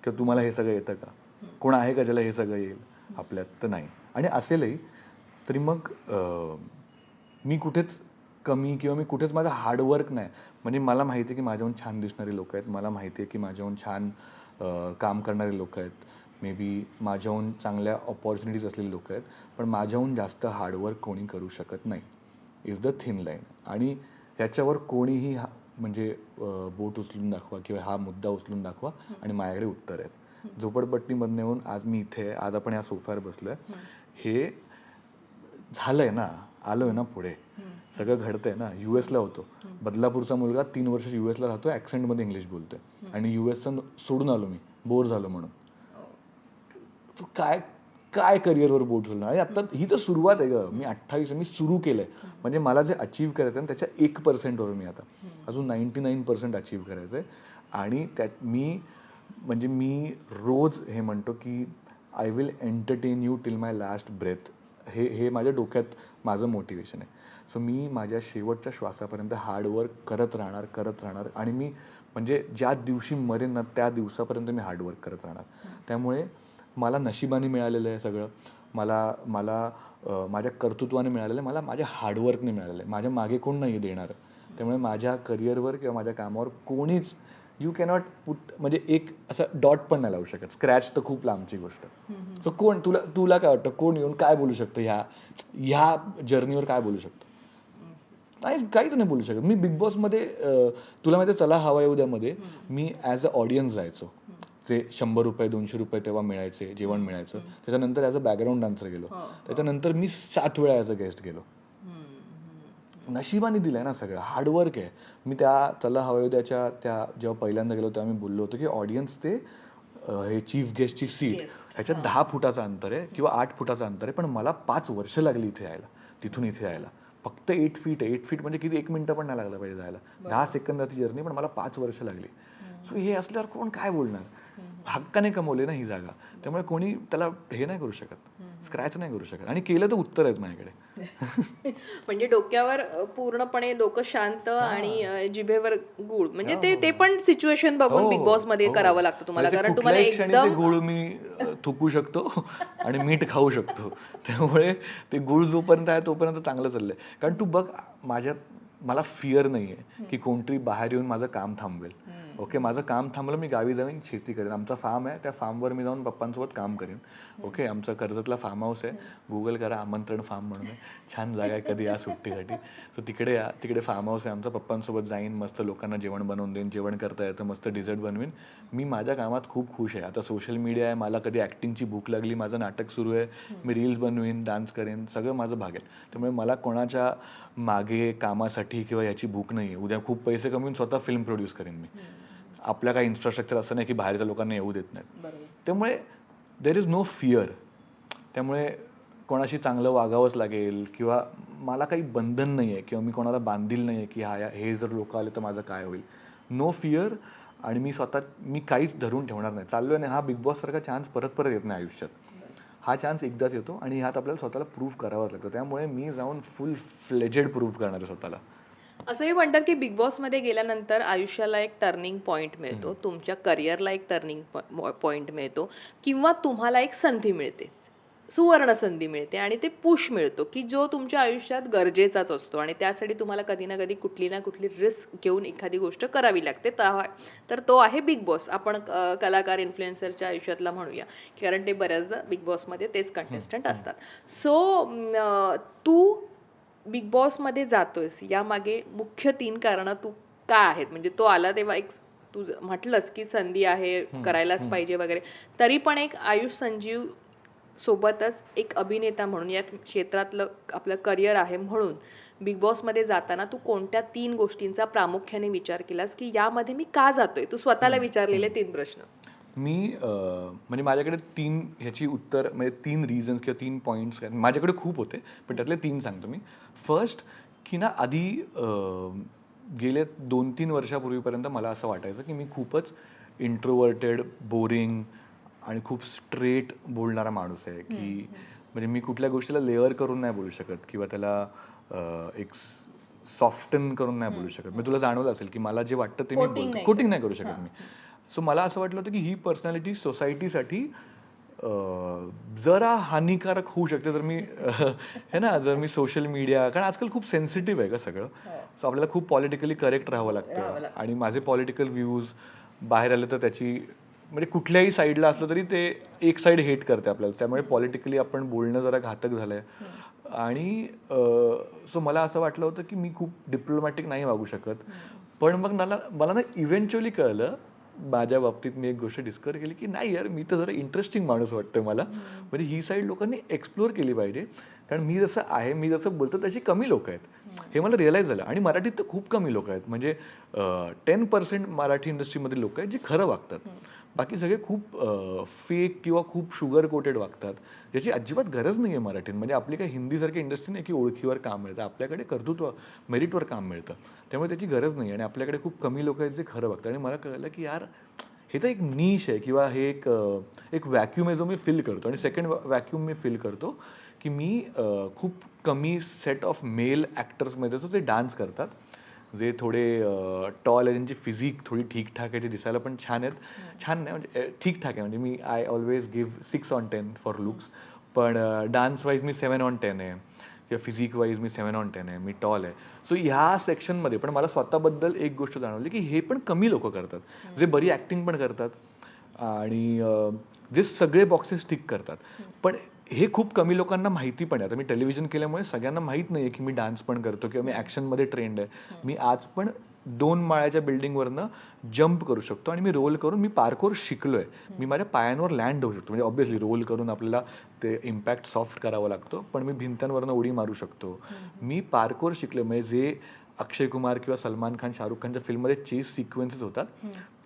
किंवा तुम्हाला हे सगळं येतं का? कोण आहे का ज्याला हे सगळं येईल आपल्यात? तर नाही. आणि असेलही तरी मग मी कुठेच कमी किंवा मी कुठेच माझं हार्डवर्क नाही. म्हणजे मला माहिती आहे की माझ्याहून छान दिसणारी लोक आहेत, मला माहिती आहे की माझ्याहून छान काम करणारे लोक आहेत, मे बी माझ्याहून चांगल्या ऑपॉर्च्युनिटीज असलेली लोक आहेत, पण माझ्याहून जास्त हार्डवर्क कोणी करू शकत नाही. Is the thin line. आणि ह्याच्यावर कोणीही म्हणजे बोट उचलून दाखवा किंवा हा मुद्दा उचलून दाखवा आणि माझ्याकडे उत्तर आहेत. झोपडपट्टीमधून येऊन आज मी इथे आहे, आज आपण या सोफ्यावर बसलोय, हे झालंय ना, आलोय ना पुढे, सगळं घडतंय ना. US ला होतो, बदलापूरचा मुलगा 3 वर्ष US ला राहतोय, ॲक्सेंटमध्ये इंग्लिश बोलतोय आणि US सोडून आलो मी, बोर झालो म्हणून. काय काय करिअरवर बोट झालं. आणि आता ही तर सुरुवात आहे ग. मी 28 मी सुरू केलंय, म्हणजे मला जे अचीव्ह करायचं आहे त्याच्या 1%वर मी आता अजून 99% अचीव्ह करायचं आहे. आणि त्यात मी रोज हे म्हणतो की I will entertain you till my last breath. हे माझ्या डोक्यात माझं मोटिवेशन आहे. सो मी माझ्या शेवटच्या श्वासापर्यंत हार्डवर्क करत राहणार आणि मी म्हणजे ज्या दिवशी मरेन ना त्या दिवसापर्यंत मी हार्डवर्क करत राहणार. त्यामुळे मला नशिबाने मिळालेलं आहे सगळं, मला माझ्या कर्तृत्वाने मिळालेलं आहे, मला माझ्या हार्डवर्कने मिळालेलं आहे. माझ्या मागे कोण नाही देणार. त्यामुळे माझ्या करिअरवर किंवा माझ्या कामावर कोणीच यू कॅनॉट पुट म्हणजे एक असं डॉट पण नाही लावू शकत. स्क्रॅच तर खूप लांबची गोष्ट. सो कोण तुला काय वाटतं, कोण येऊन काय बोलू शकतं ह्या जर्नीवर, काय बोलू शकतं? नाही, काहीच नाही बोलू शकत. मी बिग बॉसमध्ये तुला माहिती आहे, चला हवा येऊ द्यामध्ये मी ॲज अ ऑडियन्स जायचो. जे 100 रुपये 200 रुपये तेव्हा मिळायचे, जेवण मिळायचं. त्याच्यानंतर ॲज अ बॅकग्राऊंड डान्सर गेलो. त्याच्यानंतर मी 7 वेळा ॲज अ गेस्ट गेलो. नशिबाने दिलं आहे ना सगळं, हार्डवर्क आहे. मी त्या चला हवा येऊ द्याच्या त्या जेव्हा पहिल्यांदा गेलो तेव्हा मी बोललो होतो की ऑडियन्स ते हे चीफ गेस्टची सीट ह्याच्यात 10 फुटाचं अंतर आहे किंवा 8 फुटाचं अंतर आहे, पण मला 5 वर्ष लागली इथे यायला, तिथून इथे यायला. फक्त 8 फीट आहे. 8 फीट म्हणजे किती 1 मिनिटं पण नाही लागलं पाहिजे जायला. 10 सेकंदाची जर्नी पण मला 5 वर्ष लागली. सो हे असल्यावर कोण काय बोलणार? हक्काने कमवले ना ही जागा, त्यामुळे कोणी त्याला हे नाही करू शकत, स्क्रॅच नाही करू शकत. आणि केलं तर उत्तर आहेत माझ्याकडे. म्हणजे डोक्यावर पूर्णपणे डोकं शांत आणि जिभेवर गूळ, म्हणजे ते पण सिच्युएशन बघून बिग बॉस मध्ये करावं लागतं तुम्हाला, म्हणजे कारण तुम्हाला कुठल्याही क्षणी ते एकदम गुळ मी थुकू शकतो आणि मीठ खाऊ शकतो. त्यामुळे ते गुळ जोपर्यंत आहे तोपर्यंत चांगलं चाललंय. कारण तू बघ, मला फिअर नाही आहे की कोणतरी बाहेर येऊन माझं काम थांबवेल. ओके, माझं काम थांबलं, मी गावी जाऊन शेती करेन. आमचा फार्म आहे, त्या फार्मवर मी जाऊन पप्पांसोबत काम करेन. ओके, आमचा कर्जतला फार्म हाऊस आहे, गुगल करा आमंत्रण फार्म म्हणून आहे, छान जागा आहे, कधी या सुट्टीसाठी. सो तिकडे या, तिकडे फार्म हाऊस आहे आमचा. पप्पांसोबत जाईन, मस्त लोकांना जेवण बनवून देईन, जेवण करता येतं, मस्त डिझर्ट बनवीन. मी माझ्या कामात खूप खुश आहे. आता सोशल मीडिया आहे, मला कधी ॲक्टिंगची भूक लागली, माझं नाटक सुरू आहे, मी रील्स बनवीन, डान्स करेन, सगळं माझं भागेल. त्यामुळे मला कोणाच्या मागे कामासाठी किंवा याची भूक नाही आहे. उद्या खूप पैसे कमवून स्वतः फिल्म प्रोड्यूस करेन मी. आपल्या काही इन्फ्रास्ट्रक्चर असं नाही की बाहेरच्या लोकांना येऊ देत नाहीत. त्यामुळे देर इज नो फिअर. त्यामुळे कोणाशी चांगलं वागावंच लागेल किंवा मला काही बंधन नाही आहे किंवा मी कोणाला बांधील नाही आहे की हे जर लोक आले तर माझं काय होईल. No fear. आणि मी काहीच धरून ठेवणार नाही. चाललो आहे, हा बिग बॉस सारखा चान्स परत परत येत नाही आयुष्यात. हा चान्स एकदाच येतो आणि ह्यात आपल्याला स्वतःला प्रूव्ह करावंच लागतं. त्यामुळे मी जाऊन फुल फ्लेजेड प्रूव्ह करणार आहे स्वतःला. असंही म्हणतात की बिग बॉसमध्ये गेल्यानंतर आयुष्याला एक टर्निंग पॉईंट मिळतो, तुमच्या करिअरला एक टर्निंग पॉईंट मिळतो, किंवा तुम्हाला एक संधी मिळते, सुवर्ण संधी मिळते, आणि ते पुश मिळतो की जो तुमच्या आयुष्यात गरजेचाच असतो, आणि त्यासाठी तुम्हाला कधी ना कधी कुठली ना कुठली रिस्क घेऊन एखादी गोष्ट करावी लागते. तर तो आहे बिग बॉस. आपण कलाकार इन्फ्लुएन्सरच्या आयुष्यातला म्हणूया, कारण ते बऱ्याचदा बिग बॉसमध्ये तेच कंटेस्टंट असतात. सो तू बिग बॉसमध्ये जातोयस, यामागे मुख्य 3 कारणं तू काय आहेत? म्हणजे तो आला तेव्हा एक तू म्हटलंस की संधी आहे, करायलाच पाहिजे वगैरे, तरी पण एक आयुष संजीव सोबतच एक अभिनेता म्हणून या क्षेत्रातलं आपलं करिअर आहे म्हणून बिग बॉसमध्ये जाताना तू कोणत्या 3 गोष्टींचा प्रामुख्याने विचार केलास की यामध्ये मी का जातोय? तू स्वतःला विचारलेले 3 प्रश्न. मी म्हणजे माझ्याकडे 3 ह्याची उत्तर, म्हणजे 3 रिझन्स किंवा 3 पॉईंट्स माझ्याकडे खूप होते, पण त्यातले 3 सांगतो मी. फर्स्ट की ना, आधी गेले 2-3 वर्षापूर्वीपर्यंत मला असं वाटायचं की मी खूपच इंट्रोवर्टेड, बोरिंग आणि खूप स्ट्रेट बोलणारा माणूस आहे. की म्हणजे मी कुठल्या गोष्टीला लेअर करून नाही बोलू शकत किंवा त्याला एक सॉफ्टन करून नाही बोलू शकत. मी तुला जाणवलं असेल की मला जे वाटतं ते मी बोलतो, कोटिंग नाही करू शकत मी. सो मला असं वाटलं होतं की ही पर्सनॅलिटी सोसायटीसाठी जरा हानिकारक होऊ शकते जर मी हे ना, जर मी सोशल मीडिया, कारण आजकाल खूप सेन्सिटिव्ह आहे का सगळं. सो आपल्याला खूप पॉलिटिकली करेक्ट राहावं लागतं, आणि माझे पॉलिटिकल व्ह्यूज बाहेर आले तर त्याची, म्हणजे कुठल्याही साईडला असलं तरी ते एक साईड हेट करते आपल्याला. त्यामुळे पॉलिटिकली आपण बोलणं जरा घातक झालं आहे. आणि सो मला असं वाटलं होतं की मी खूप डिप्लोमॅटिक नाही वागू शकत. पण मग मला ना इव्हेंच्युअली कळलं, माझ्या बाबतीत मी एक गोष्ट डिस्कवर केली की नाही यार, मी तर जरा इंटरेस्टिंग माणूस वाटतोय मला. म्हणजे ही साईड लोकांनी एक्सप्लोअर केली पाहिजे. कारण मी जसं आहे, मी जसं बोलतो तशी कमी लोक आहेत, हे मला रिअलाईज झालं. आणि मराठीत तर खूप कमी लोक आहेत, म्हणजे 10% मराठी इंडस्ट्रीमधील लोक आहेत जे खरं वागतात. बाकी सगळे खूप फेक किंवा खूप शुगर कोटेड वागतात, ज्याची अजिबात गरज नाही आहे मराठीत. म्हणजे आपली काही हिंदीसारखी इंडस्ट्री नाही की ओळखीवर काम मिळतं. आपल्याकडे कर्तृत्व, मेरिटवर काम मिळतं. त्यामुळे त्याची गरज नाही. आणि आपल्याकडे खूप कमी लोक आहेत जे खरं वागतात. आणि मला कळलं की यार, हे तर एक नीश आहे किंवा हे एक व्हॅक्यूम आहे जो मी फिल करतो. आणि सेकंड व्हॅक्यूम मी फिल करतो की मी खूप कमी सेट ऑफ मेल ॲक्टर्समध्ये येतो जे डान्स करतात, जे थोडे टॉल आहे, ज्यांची फिजिक थोडी ठीकठाक आहे, जे दिसायला पण छान आहेत. छान नाही म्हणजे ठीकठाक आहे. म्हणजे मी I always give 6/10 for looks. पण डान्स वाईज मी 7/10 आहे, किंवा फिजिक वाईज मी 7/10 आहे, मी टॉल आहे. सो ह्या सेक्शनमध्ये पण मला स्वतःबद्दल एक गोष्ट जाणवली की हे पण कमी लोक करतात, जे बरी ॲक्टिंग पण करतात आणि जे सगळे बॉक्सेस टिक करतात. पण हे खूप कमी लोकांना माहिती पण आहे. आता मी टेलिव्हिजन केल्यामुळे सगळ्यांना माहीत नाही आहे की मी डान्स पण करतो किंवा मी ॲक्शनमध्ये ट्रेंड आहे. मी आज पण 2 माळ्याच्या बिल्डिंगवरनं जम्प करू शकतो, आणि मी रोल करून मी पार्कोर शिकलो आहे. मी माझ्या पायांवर लँड होऊ शकतो. म्हणजे ऑब्व्हियसली रोल करून आपल्याला ते इम्पॅक्ट सॉफ्ट करावा लागतो, पण मी भिंत्यांवरनं उडी मारू शकतो. मी पार्कोर शिकलो. म्हणजे जे अक्षय कुमार किंवा सलमान खान, शाहरुख खानच्या फिल्ममध्ये चेस सिक्वेन्सेस होतात,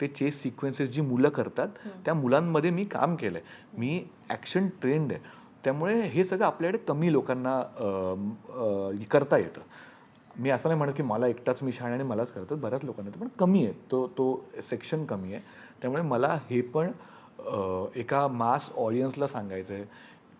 ते चेस सिक्वेन्सेस जी मुलं करतात त्या मुलांमध्ये मी काम केलं आहे. मी ॲक्शन ट्रेंड आहे. त्यामुळे हे सगळं आपल्याकडे कमी लोकांना करता येतं. मी असं नाही म्हणत की मला एकटाच मी छान आणि मलाच करतात, बऱ्याच लोकांना येतं, पण कमी आहे तो सेक्शन कमी आहे. त्यामुळे मला हे पण एका मास ऑडियन्सला सांगायचं आहे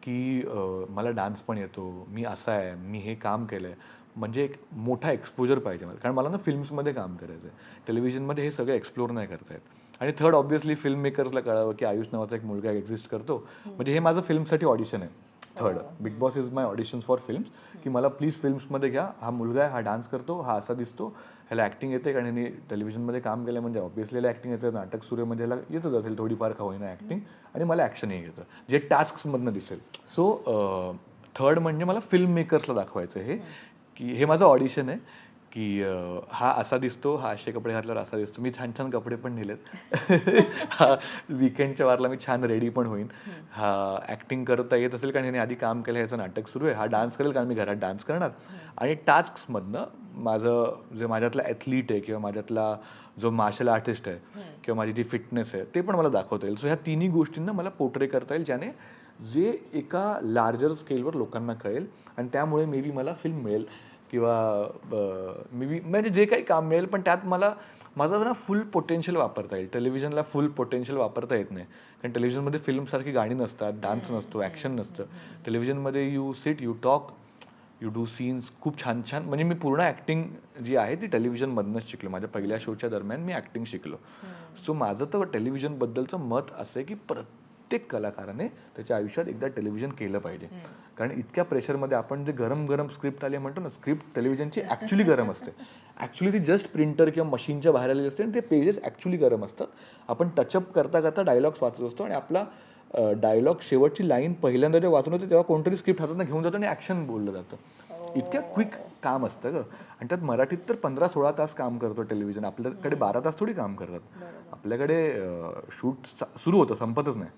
की मला डान्स पण येतो, मी असा आहे, मी हे काम केलं आहे, म्हणजे एक मोठा एक्सपोजर पाहिजे मला. कारण मला ना फिल्म्समध्ये काम करायचं आहे, टेलिव्हिजनमध्ये हे सगळं एक्सप्लोर नाही करता येत. आणि थर्ड ऑब्व्हियसली फिल्म मेकर्सला कळावं की आयुष नावाचा एक मुलगा एक्झिस्ट करतो, म्हणजे हे माझं फिल्मसाठी ऑडिशन आहे. Third, big boss is my auditions for films, की मला प्लीज फिल्म्समध्ये घ्या, हा मुलगा आहे, हा डान्स करतो, हा असा दिसतो, ह्याला ॲक्टिंग येते, कारण ह्याने टेलिव्हिजनमध्ये काम केलं म्हणजे ऑब्व्हियसली ह्याला ॲक्टिंग येतं, नाटक सूर्यमध्ये ह्याला येतच असेल थोडीफार का होईना ॲक्टिंग, आणि मला ॲक्शनही येतं जे टास्क्समधनं दिसेल. सो थर्ड म्हणजे मला फिल्म मेकर्सला दाखवायचं हे, की हे माझं ऑडिशन आहे, की हा असा दिसतो, हा असे कपडे घातल्यावर असा दिसतो. मी छान छान कपडे पण नेलेत. हा वीकेंडच्या वारला मी छान रेडी पण होईन. हा ॲक्टिंग करता येत असेल कारण ह्याने आधी काम केलं, ह्याचं नाटक सुरू आहे. हा डान्स करेल कारण मी घरात डान्स करणार. आणि टास्क्समधनं माझं जे माझ्यातला ॲथलीट आहे किंवा माझ्यातला जो मार्शल आर्टिस्ट आहे किंवा माझी जी फिटनेस आहे ते पण मला दाखवता येईल. सो ह्या तिन्ही गोष्टींना मला पोर्ट्रे करता येईल, ज्याने जे एका लार्जर स्केलवर लोकांना कळेल आणि त्यामुळे मे बी मला फिल्म मिळेल किंवा मे बी म्हणजे जे काही काम मिळेल, पण त्यात मला माझं ना फुल पोटेन्शियल वापरता येईल. टेलिव्हिजनला फुल पोटेन्शियल वापरता येत नाही, कारण टेलिव्हिजनमध्ये फिल्मसारखी गाणी नसतात, डान्स नसतो, ॲक्शन नसतं. टेलिव्हिजनमध्ये you sit, you talk, you do scenes, खूप छान छान. म्हणजे मी पूर्ण ॲक्टिंग जी आहे ती टेलिव्हिजनमधनंच शिकलो. माझ्या पहिल्या शोच्या दरम्यान मी ॲक्टिंग शिकलो. सो माझं तर टेलिव्हिजनबद्दलचं मत असं आहे की प्रत्येक कलाकाराने त्याच्या आयुष्यात एकदा टेलिव्हिजन केलं पाहिजे. कारण इतक्या प्रेशरमध्ये आपण जे गरम गरम स्क्रिप्ट आली म्हणतो ना, स्क्रिप्ट टेलिव्हिजनची ॲक्च्युली गरम असते. ॲक्च्युली ती जस्ट प्रिंटर किंवा मशीनच्या बाहेर आलेली असते आणि ते पेजेस ॲक्च्युली गरम असतात. आपण टचअप करता करता डायलॉग्स वाचत असतो आणि आपला डायलॉग शेवटची लाईन पहिल्यांदा जेव्हा वाचून होते तेव्हा कोणतरी स्क्रिप्ट हातात घेऊन जातं आणि ॲक्शन बोललं जातं. इतक्या क्विक काम असतं गं. आणि त्यात मराठीत तर 15-16 तास काम करतो टेलिव्हिजन. आपल्याकडे 12 तास थोडी काम करतात. आपल्याकडे शूट सुरू होतं, संपतच नाही.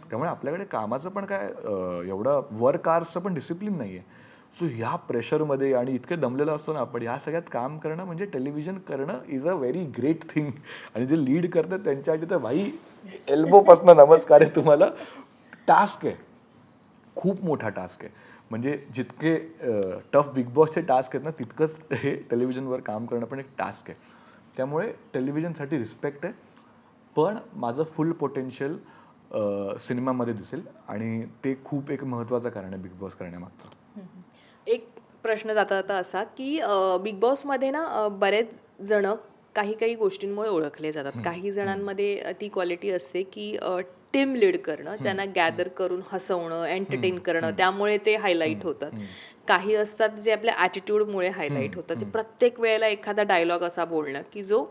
त्यामुळे आपल्याकडे कामाचं पण काय एवढं वर्क आवर्सचं पण डिसिप्लिन नाही आहे. सो ह्या प्रेशरमध्ये आणि इतके दमलेलं असतो ना आपण, ह्या सगळ्यात काम करणं म्हणजे टेलिव्हिजन करणं is a very great thing. आणि जे लीड करतात त्यांच्यासाठी तर भाई एल्बोपासनं नमस्कार आहे तुम्हाला. टास्क आहे, खूप मोठा टास्क आहे. म्हणजे जितके टफ बिग बॉसचे टास्क आहेत ना, तितकंच हे टेलिव्हिजनवर काम करणं पण एक टास्क आहे. त्यामुळे टेलिव्हिजनसाठी रिस्पेक्ट आहे, पण माझं फुल पोटेन्शियल सिनेमामध्ये दिसेल आणि ते खूप एक महत्त्वाचं कारण आहे बिग बॉस करण्यामागचं. एक प्रश्न जाता जाता असा की बिग बॉसमध्ये ना बरेच जण काही काही गोष्टींमुळे ओळखले जातात. काही जणांमध्ये ती क्वालिटी असते की टीम लीड करणं, त्यांना गॅदर करून हसवणं, एंटरटेन करणं, त्यामुळे ते हायलाईट होतात. काही असतात जे आपल्या ॲटिट्यूडमुळे हायलाईट होतात. ते प्रत्येक वेळेला एखादा डायलॉग असा बोलणं की जो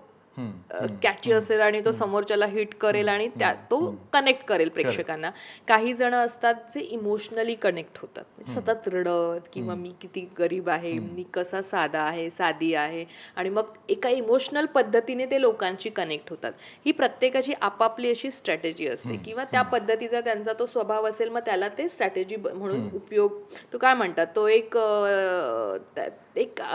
कॅची असेल आणि तो समोरच्याला हिट करेल आणि तो कनेक्ट करेल प्रेक्षकांना. काही जण असतात जे इमोशनली कनेक्ट होतात, सतत रडत किंवा मी किती गरीब आहे, मी कसा साधा आहे, साधी आहे, आणि मग एका इमोशनल पद्धतीने ते लोकांशी कनेक्ट होतात. ही प्रत्येकाची आपापली अशी स्ट्रॅटेजी असते किंवा त्या पद्धतीचा त्यांचा तो स्वभाव असेल, मग त्याला ते स्ट्रॅटेजी म्हणून उपयोग, तो काय म्हणतात, तो एक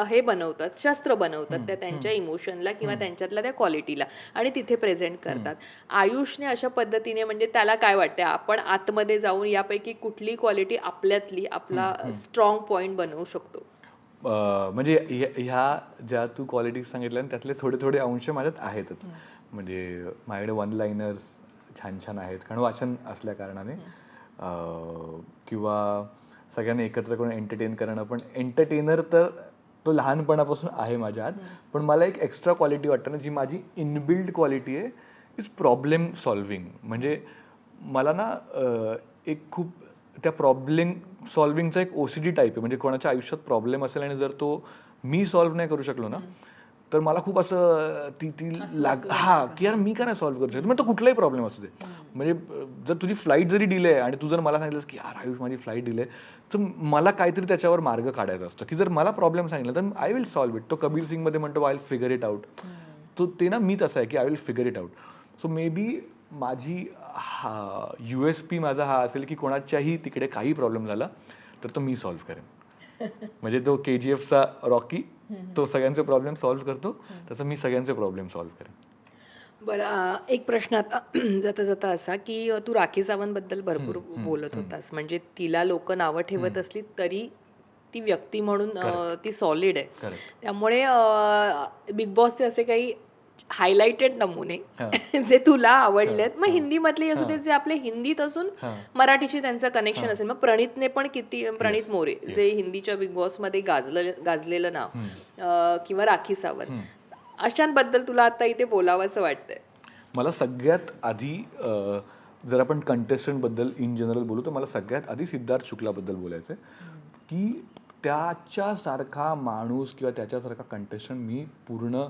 हे बनवतात, शस्त्र बनवतात त्या त्यांच्या इमोशनला किंवा त्यांच्यातल्या त्या क्वालिटीला आणि तिथे प्रेझेंट करतात. आयुषने अशा पद्धतीने, म्हणजे त्याला काय वाटतं, आपण आतमध्ये जाऊन यापैकी कुठली क्वालिटी आपल्यातली आपला स्ट्रॉंग पॉइंट बनवू शकतो? म्हणजे ह्या ज्या तू क्वालिटीज सांगितल्या ना, त्यातले थोडे थोडे अंश माझ्यात आहेतच. म्हणजे माझ्याकडे वन लाईनर्स छान छान आहेत, कारण वाचन असल्या कारणाने, किंवा सगळ्यांना एकत्र करून एंटरटेन करणं. पण एंटरटेनर तर तो लहानपणापासून आहे माझ्या आत, पण मला एक एक्स्ट्रा क्वालिटी वाटतं ना, जी माझी इनबिल्ड क्वालिटी आहे, इज प्रॉब्लेम सॉल्विंग. म्हणजे मला ना एक खूप त्या प्रॉब्लेम सॉल्विंगचा एक OCD टाईप आहे. म्हणजे कोणाच्या आयुष्यात प्रॉब्लेम असेल आणि जर तो मी सॉल्व्ह नाही करू शकलो ना, तर मला खूप असं ती की यार मी का नाही सॉल्व्ह करू शकतो. मग तो कुठलाही प्रॉब्लेम असू दे. म्हणजे जर तुझी फ्लाईट जरी डिले आहे आणि तू जर मला सांगितलं की यार आयुष माझी फ्लाईट डिले, तर मला काहीतरी त्याच्यावर मार्ग काढायचा असतो, की जर मला प्रॉब्लेम सांगितलं तर आय विल सॉल्व्ह इट. तो कबीर सिंगमध्ये म्हणतो I will figure it out. तो ते ना मी तसा आहे की I will figure it out. So may be माझी USP माझा हा असेल की कोणाच्याही तिकडे काही प्रॉब्लेम झाला तर तो मी सॉल्व्ह करेन. म्हणजे तो KGFचा रॉकी, तो सगळ्यांचे प्रॉब्लेम सॉल्व्ह करतो, तसं मी सगळ्यांचे प्रॉब्लेम सॉल्व्ह करेन. बरं एक प्रश्न आता जाता जाता असा की तू राखी सावंतबद्दल भरपूर बोलत होतास म्हणजे तिला लोक नावं ठेवत असली तरी ती व्यक्ती म्हणून ती सॉलिड आहे. करेक्ट. त्यामुळे बिग बॉसचे असे काही हायलाइटेड नमुने हां. जे तुला आवडलेत मग हिंदीमधले असू देत जे आपले हिंदीत असून हां. मराठीशी त्यांचं कनेक्शन असेल. मग प्रणितने पण किती प्रणित मोरे जे हिंदीच्या बिग बॉसमध्ये गाजलेलं नाव किंवा राखी सावंत अशांबद्दल तुला आता इथे बोलावंसं वाटतंय. मला सगळ्यात आधी जर आपण कंटेस्टंटबद्दल इन जनरल बोलू तर मला सगळ्यात आधी सिद्धार्थ शुक्लाबद्दल बोलायचं आहे की त्याच्यासारखा माणूस किंवा त्याच्यासारखा कंटेस्टंट मी पूर्ण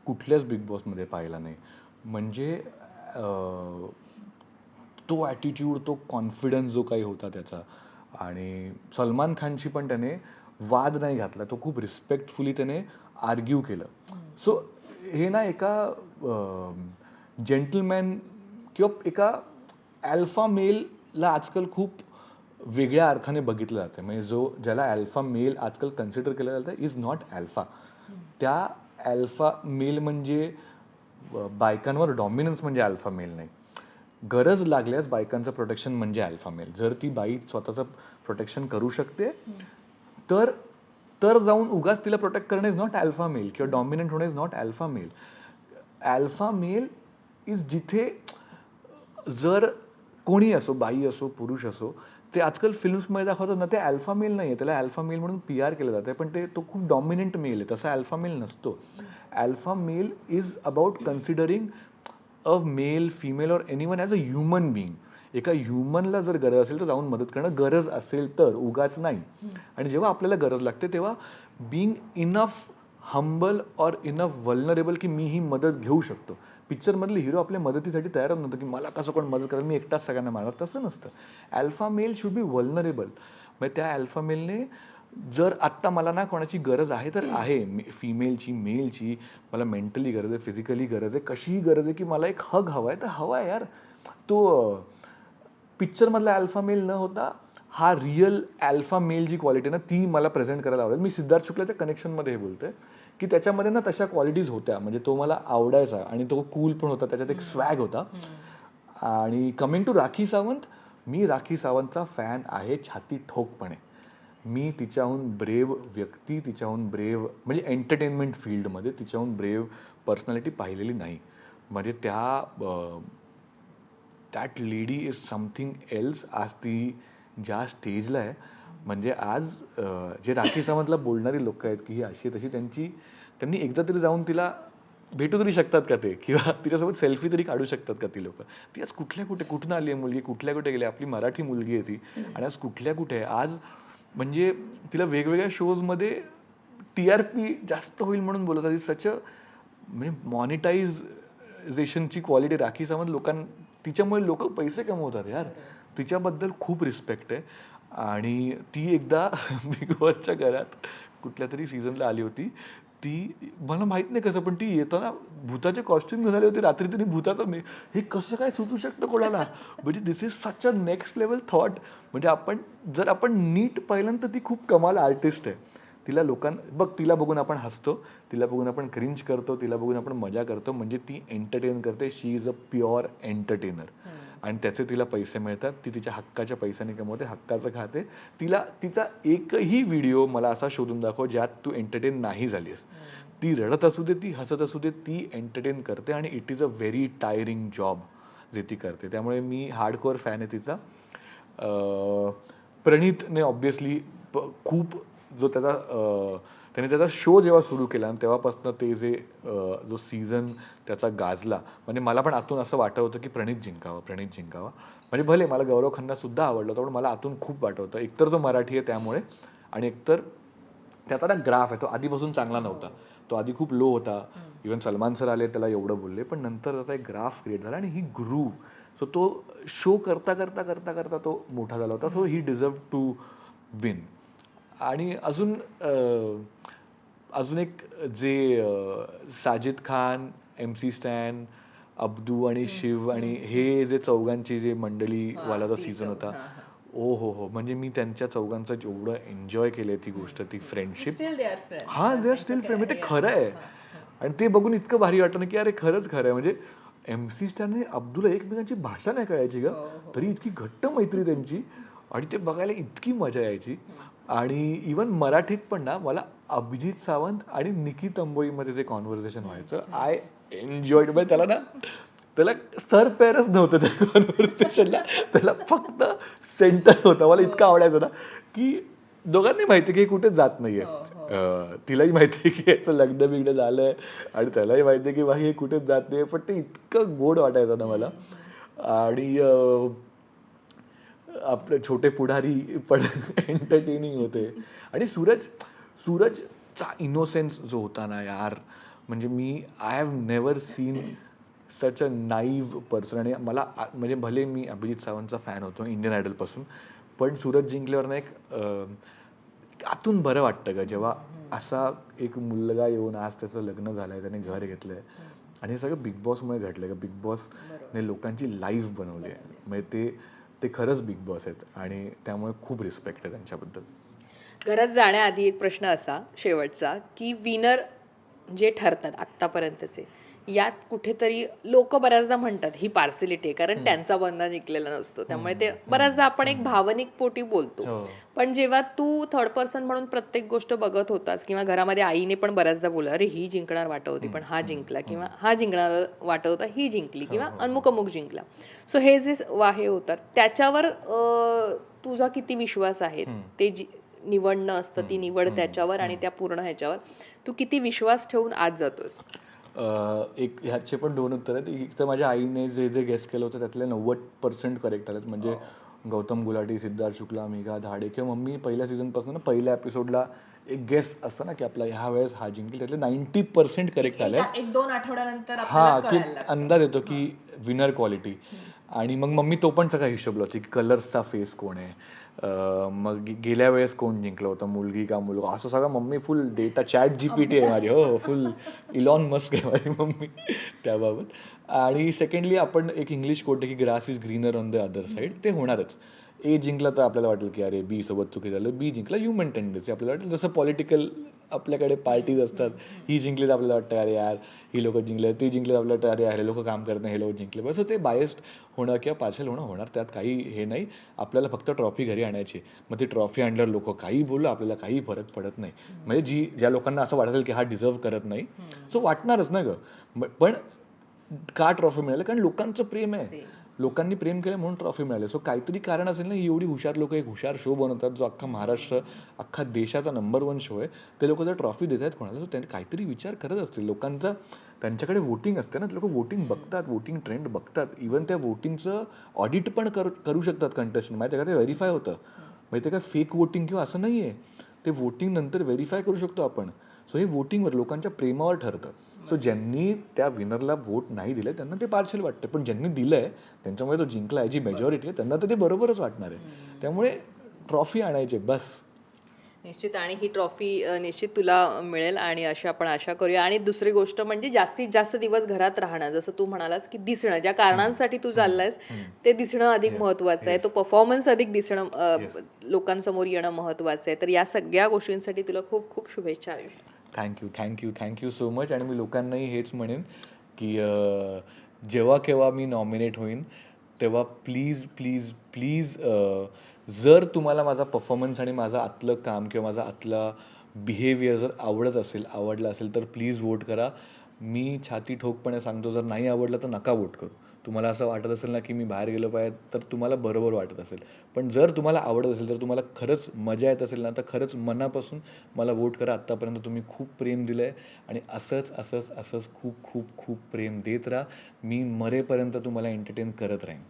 कुठल्याच बिग बॉसमध्ये पाहिला नाही. म्हणजे तो ॲटिट्यूड, तो कॉन्फिडन्स जो काही होता त्याचा, आणि सलमान खानशी पण त्याने वाद नाही घातला, तो खूप रिस्पेक्टफुली त्याने आर्ग्यू केलं. सो हे ना एका जेंटलमॅन किंवा एका ॲल्फा मेलला आजकाल खूप वेगळ्या अर्थाने बघितलं जातं. म्हणजे ज्याला ॲल्फा मेल आजकाल कन्सिडर केलं जातं इज नॉट ॲल्फा. त्या ॲल्फा मेल म्हणजे बायकांवर डॉमिनन्स म्हणजे ॲल्फा मेल नाही. गरज लागल्यास बायकांचं प्रोटेक्शन म्हणजे ॲल्फा मेल. जर ती बाई स्वतःचं प्रोटेक्शन करू शकते तर जाऊन उगाच तिला प्रोटेक्ट करणं इज नॉट ॲल्फा मेल किंवा डॉमिनंट होणं is not alpha male. Alpha male is जिथे जर कोणी असो, बाई असो, पुरुष असो, ते आजकाल फिल्म्समध्ये दाखवतात ना, ते ॲल्फा मेल नाही आहे. त्याला ॲल्फा मेल म्हणून PR केलं जातं, पण तो खूप डॉमिनंट मेल आहे. तसा ॲल्फा मेल नसतो. Alpha male is about considering a male, female or anyone as a human being. एका ह्युमनला जर गरज असेल तर जाऊन मदत करणं, गरज असेल तर, उगाच नाही. आणि जेव्हा आपल्याला गरज लागते तेव्हा being enough humble or enough vulnerable की मी ही मदत घेऊ शकतो. पिक्चरमधले हिरो आपल्या मदतीसाठी तयार नव्हतं की मला कसं कोण मदत करेल, मी एकटाच सगळ्यांना मारणार, तसं नसतं. ॲल्फा मेल शुड बी वल्नरेबल. म्हणजे त्या ॲल्फा मेलने जर आत्ता मला ना कोणाची गरज आहे तर आहे, फिमेलची, मेलची, मला मेंटली गरज आहे, फिजिकली गरज आहे, कशीही गरज आहे की मला एक हग हवा आहे तर हवा आहे यार. तो पिक्चरमधला ॲल्फा मेल न होता हा रिअल ॲल्फा मेल जी क्वालिटी ना ती मला प्रेझेंट करायला आवडेल. मी सिद्धार्थ शुक्लाच्या कनेक्शनमध्ये हे बोलतोय की त्याच्यामध्ये ना तशा क्वालिटीज होत्या. म्हणजे तो मला आवडायचा आणि तो कूल पण होता, त्याच्यात एक स्वॅग होता. आणि कमिंग टू राखी सावंत, मी राखी सावंतचा फॅन आहे छाती ठोकपणे. मी तिच्याहून ब्रेव व्यक्ती, तिच्याहून ब्रेव म्हणजे एंटरटेनमेंट फील्डमध्ये तिच्याहून ब्रेव पर्सनॅलिटी पाहिलेली नाही. म्हणजे that lady is something else. आज ती ज्या स्टेजला आहे, म्हणजे आज जे राखी सावंतला बोलणारी लोक आहेत की ही अशी तशी, त्यांनी एकदा तरी जाऊन तिला भेटू तरी शकतात का ते, किंवा तिच्यासोबत सेल्फी तरी काढू शकतात का ती लोक. ती आज कुठून आली आहे मुलगी, कुठल्या कुठे गेली, आपली मराठी मुलगी आहे ती, आणि आज कुठे आहे आज. म्हणजे तिला वेगवेगळ्या शोजमध्ये TRP जास्त होईल म्हणून बोलत होती. सच म्हणजे मॉनिटायझेशनची क्वालिटी राखी सावंत तिच्यामुळे लोक पैसे कमवतात यार. तिच्याबद्दल खूप रिस्पेक्ट आहे. आणि ती एकदा बिग बॉसच्या घरात कुठल्या तरी सीझनला आली होती. ती मला माहीत नाही कसं, पण ती येताना भूताचे कॉस्ट्युम घेऊन आली होती. रात्री तिने भूताचं हे कसं काय सुचू शकतं कोणाला. म्हणजे this is such a next level thought. म्हणजे आपण नीट पाहिलं तर ती खूप कमाल आर्टिस्ट आहे. तिला बघून आपण हसतो, तिला बघून आपण क्रिंज करतो, तिला बघून आपण मजा करतो. म्हणजे ती एंटरटेन करते. शी इज अ प्युअर एंटरटेनर. आणि त्याचे तिला पैसे मिळतात. ती तिच्या हक्काच्या पैशाने कमवते, हक्काचं खाते. तिचा एकही व्हिडिओ मला असा शोधून दाखव ज्यात तू एंटरटेन नाही झालीस. ती रडत असू दे, ती हसत असू दे, ती एंटरटेन करते. आणि it is a very tiring job जे ती करते. त्यामुळे मी हार्डकोअर फॅन आहे तिचा. प्रणितने ऑब्व्हियसली खूप त्याने त्याचा शो जेव्हा सुरू केला आणि तेव्हापासून ते जो सीझन त्याचा गाजला, म्हणजे मला पण आतून असं वाटत होतं की प्रणित जिंकावा. म्हणजे भले मला गौरव खन्ना सुद्धा आवडला होता, पण मला आतून खूप वाटत होतं. एकतर तो मराठी आहे त्यामुळे, आणि एकतर त्याचा ना ग्राफ आहे तो आधीपासून चांगला नव्हता. तो आधी खूप लो होता. इव्हन सलमान सर आले त्याला एवढं बोलले, पण नंतर त्याचा एक ग्राफ क्रिएट झाला आणि ही ग्रू. सो तो शो करता करता करता करता तो मोठा झाला होता. So he deserve to win. आणि अजून एक जे साजिद खान, MC स्टॅन, अब्दू आणि शिव आणि हे जे चौघांची जे मंडळीवाला जो सीझन होता, हो, म्हणजे मी त्यांच्या चौघांचं जेवढं एन्जॉय केलंय ती गोष्ट, ती फ्रेंडशिप. हां, दे आर स्टील फ्रेंड. ते खरं आहे. आणि ते बघून इतकं भारी वाटतं ना की अरे खरंच खरं आहे. म्हणजे MC स्टॅन आणि अब्दुला एकमेकांची भाषा नाही कळायची का, तरी इतकी घट्ट मैत्री त्यांची आणि ते बघायला इतकी मजा यायची. आणि इवन मराठीत पण ना मला अभिजित सावंत आणि निकी तंबोईमध्ये जे कॉन्व्हर्सेशन व्हायचं, आय एन्जॉयड. म्हणजे त्याला ना, त्याला सर पेरच नव्हतं त्या कॉन्व्हर्सेशनला, त्याला फक्त सेंटर होता. मला इतकं आवडायचं ना की दोघांनी माहिती की हे कुठे जात नाहीये. तिलाही माहिती आहे की याचं लग्न बिग्न झालंय आणि त्यालाही माहिती आहे की बाई हे कुठेच जात नाही, पण ते इतकं गोड वाटायचं ना मला. आणि आपले छोटे पुढारी पण एंटरटेनिंग होते. आणि सूरजचा इनोसेन्स जो होता ना यार, म्हणजे I have never seen such a naive person. आणि मला म्हणजे भले मी अभिजित सावंतचा फॅन होतो इंडियन आयडलपासून, पण सूरज जिंकल्यावर ना एक आतून बरं वाटतं का जेव्हा असा एक मुलगा येऊन आज त्याचं लग्न झालंय, त्याने घर घेतलंय आणि हे सगळं बिग बॉसमुळे घडलंय का. बिग बॉसने लोकांची लाईफ बनवली आहे. म्हणजे ते खरंच बिग बॉस आहेत आणि त्यामुळे खूप रिस्पेक्ट आहे त्यांच्याबद्दल. घरात जाण्याआधी एक प्रश्न असा शेवटचा, की विनर जे ठरतात आत्तापर्यंतचे, यात कुठेतरी लोक बऱ्याचदा म्हणतात ही पार्सिलिटी आहे, कारण त्यांचा बंदा जिंकलेला नसतो, त्यामुळे ते बऱ्याचदा आपण एक भावनिक पोटी बोलतो. पण जेव्हा तू थर्ड पर्सन म्हणून प्रत्येक गोष्ट बघत होतास, किंवा घरामध्ये आईने पण बऱ्याचदा बोललं अरे ही जिंकणार वाटत होती पण हा जिंकला, किंवा हा जिंकणार वाटत होता ही जिंकली, किंवा अमुक जिंकला. सो हे जे वाहे होतात त्याच्यावर तुझा किती विश्वास आहे, ते निवडणं असतं, ती निवड त्याच्यावर आणि त्या पूर्ण ह्याच्यावर तू किती विश्वास ठेवून आज जातोस? एक ह्याचे पण दोन उत्तर आहेत. एक तर माझ्या आईने जे गेस केलं होतं त्यातले 90% करेक्ट आलेत. म्हणजे गौतम गुलाटी, सिद्धार्थ शुक्ला, मेघा धाडे, किंवा मम्मी पहिल्या सीझनपासून पहिल्या एपिसोडला एक गेस असतं ना की आपला ह्या वेळेस हा जिंकेल, त्यातले 90% करेक्ट आले. 1-2 आठवड्यानंतर हा, की अंदाज येतो की विनर क्वालिटी. आणि मग मम्मी तो पण सगळा हिशोब लावते की कलर्सचा फेस कोण आहे, मग गेल्या वेळेस कोण जिंकलं होतं, मुलगी का मुलगा, असं सगळं मम्मी फुल डेटा. चॅट GPT आहे माझी. हो, फुल इलॉन मस्क आहे माझी मम्मी त्याबाबत. आणि सेकंडली आपण एक इंग्लिश कोट आहे की grass is greener on the other side. ते होणारच. ए जिंकला तर आपल्याला वाटेल की अरे बी सोबत चुकी झालं, बी जिंकला ह्युमन टेंडन्सी आपल्याला वाटेल. जसं पॉलिटिकल आपल्याकडे पार्टीज असतात, ही जिंकली तर आपल्याला वाटतं अरे यार ही लोक जिंकले, ती जिंकली तर आपल्याला वाटतं अरे हे लोक काम करत नाही, हे लोक जिंकले. बस ते बायस्ड होणं किंवा पार्शल होणार, त्यात काही हे नाही. आपल्याला फक्त ट्रॉफी घरी आणायची. मग ती ट्रॉफी आणल्यावर लोक काही बोललं आपल्याला काही फरक पडत नाही. म्हणजे ज्या लोकांना असं वाटत की हा डिझर्व करत नाही, सो वाटणारच ना गं. पण का ट्रॉफी मिळाली? कारण लोकांचं प्रेम आहे, लोकांनी प्रेम केलं म्हणून ट्रॉफी मिळाली. सो काहीतरी कारण असेल ना. ही एवढी हुशार लोक एक हुशार शो बनवतात जो अख्खा महाराष्ट्र, अख्खा देशाचा नंबर 1 शो आहे. ते लोक जर ट्रॉफी देत आहेत कोणाला, तर त्यांनी काहीतरी विचार करत असतील. लोकांचा त्यांच्याकडे वोटिंग असते ना, लोक वोटिंग बघतात, वोटिंग ट्रेंड बघतात. इवन त्या वोटिंगचं ऑडिट पण करू शकतात कंटेस्टंट. माहिती आहे का, ते व्हेरीफाय होतं. माहिती आहे का, फेक वोटिंग किंवा असं नाही आहे, ते वोटिंग नंतर व्हेरीफाय करू शकतो आपण. सो हे वोटिंगवर लोकांच्या प्रेमावर ठरतं. सो ज्यांनी त्या विनरला वोट नाही दिलं त्यांना ते पार्शल वाटतं, पण ज्यांनी दिलंय त्यांच्यामुळे तो जिंकला आहे, जी मेजॉरिटी आहे त्यांना तर ते बरोबरच वाटणार आहे. त्यामुळे ट्रॉफी आणायची बस. निश्चित. आणि ही ट्रॉफी निश्चित तुला मिळेल आणि अशी आपण आशा करूया. आणि दुसरी गोष्ट म्हणजे जास्तीत जास्त दिवस घरात राहणं, जसं तू म्हणालास की दिसणं, ज्या कारणांसाठी तू चाललायस ते दिसणं अधिक महत्वाचं आहे, तो परफॉर्मन्स अधिक दिसणं, लोकांसमोर येणं महत्वाचं आहे. तर या सगळ्या गोष्टींसाठी तुला खूप खूप शुभेच्छा. Thank you so much. आणि मी लोकांनाही हेच म्हणेन की जेव्हा केव्हा मी नॉमिनेट होईन तेव्हा प्लीज प्लीज प्लीज जर तुम्हाला माझा परफॉर्मन्स आणि माझं आतलं काम किंवा माझा आतला बिहेवियर जर आवडला असेल तर प्लीज वोट करा. मी छाती ठोकपणे सांगतो, जर नाही आवडलं तर नका वोट करू. तुम्हाला असं वाटत असेल ना की मी बाहेर गेलो पाहिजे, तर तुम्हाला बरोबर वाटत असेल. पण जर तुम्हाला आवडत असेल, तर तुम्हाला खरंच मजा येत असेल ना, तर खरंच मनापासून मला वोट करा. आत्तापर्यंत तुम्ही खूप प्रेम दिलं आहे आणि असंच खूप खूप खूप प्रेम देत राहा. मी मरेपर्यंत तुम्हाला एंटरटेन करत राहीन.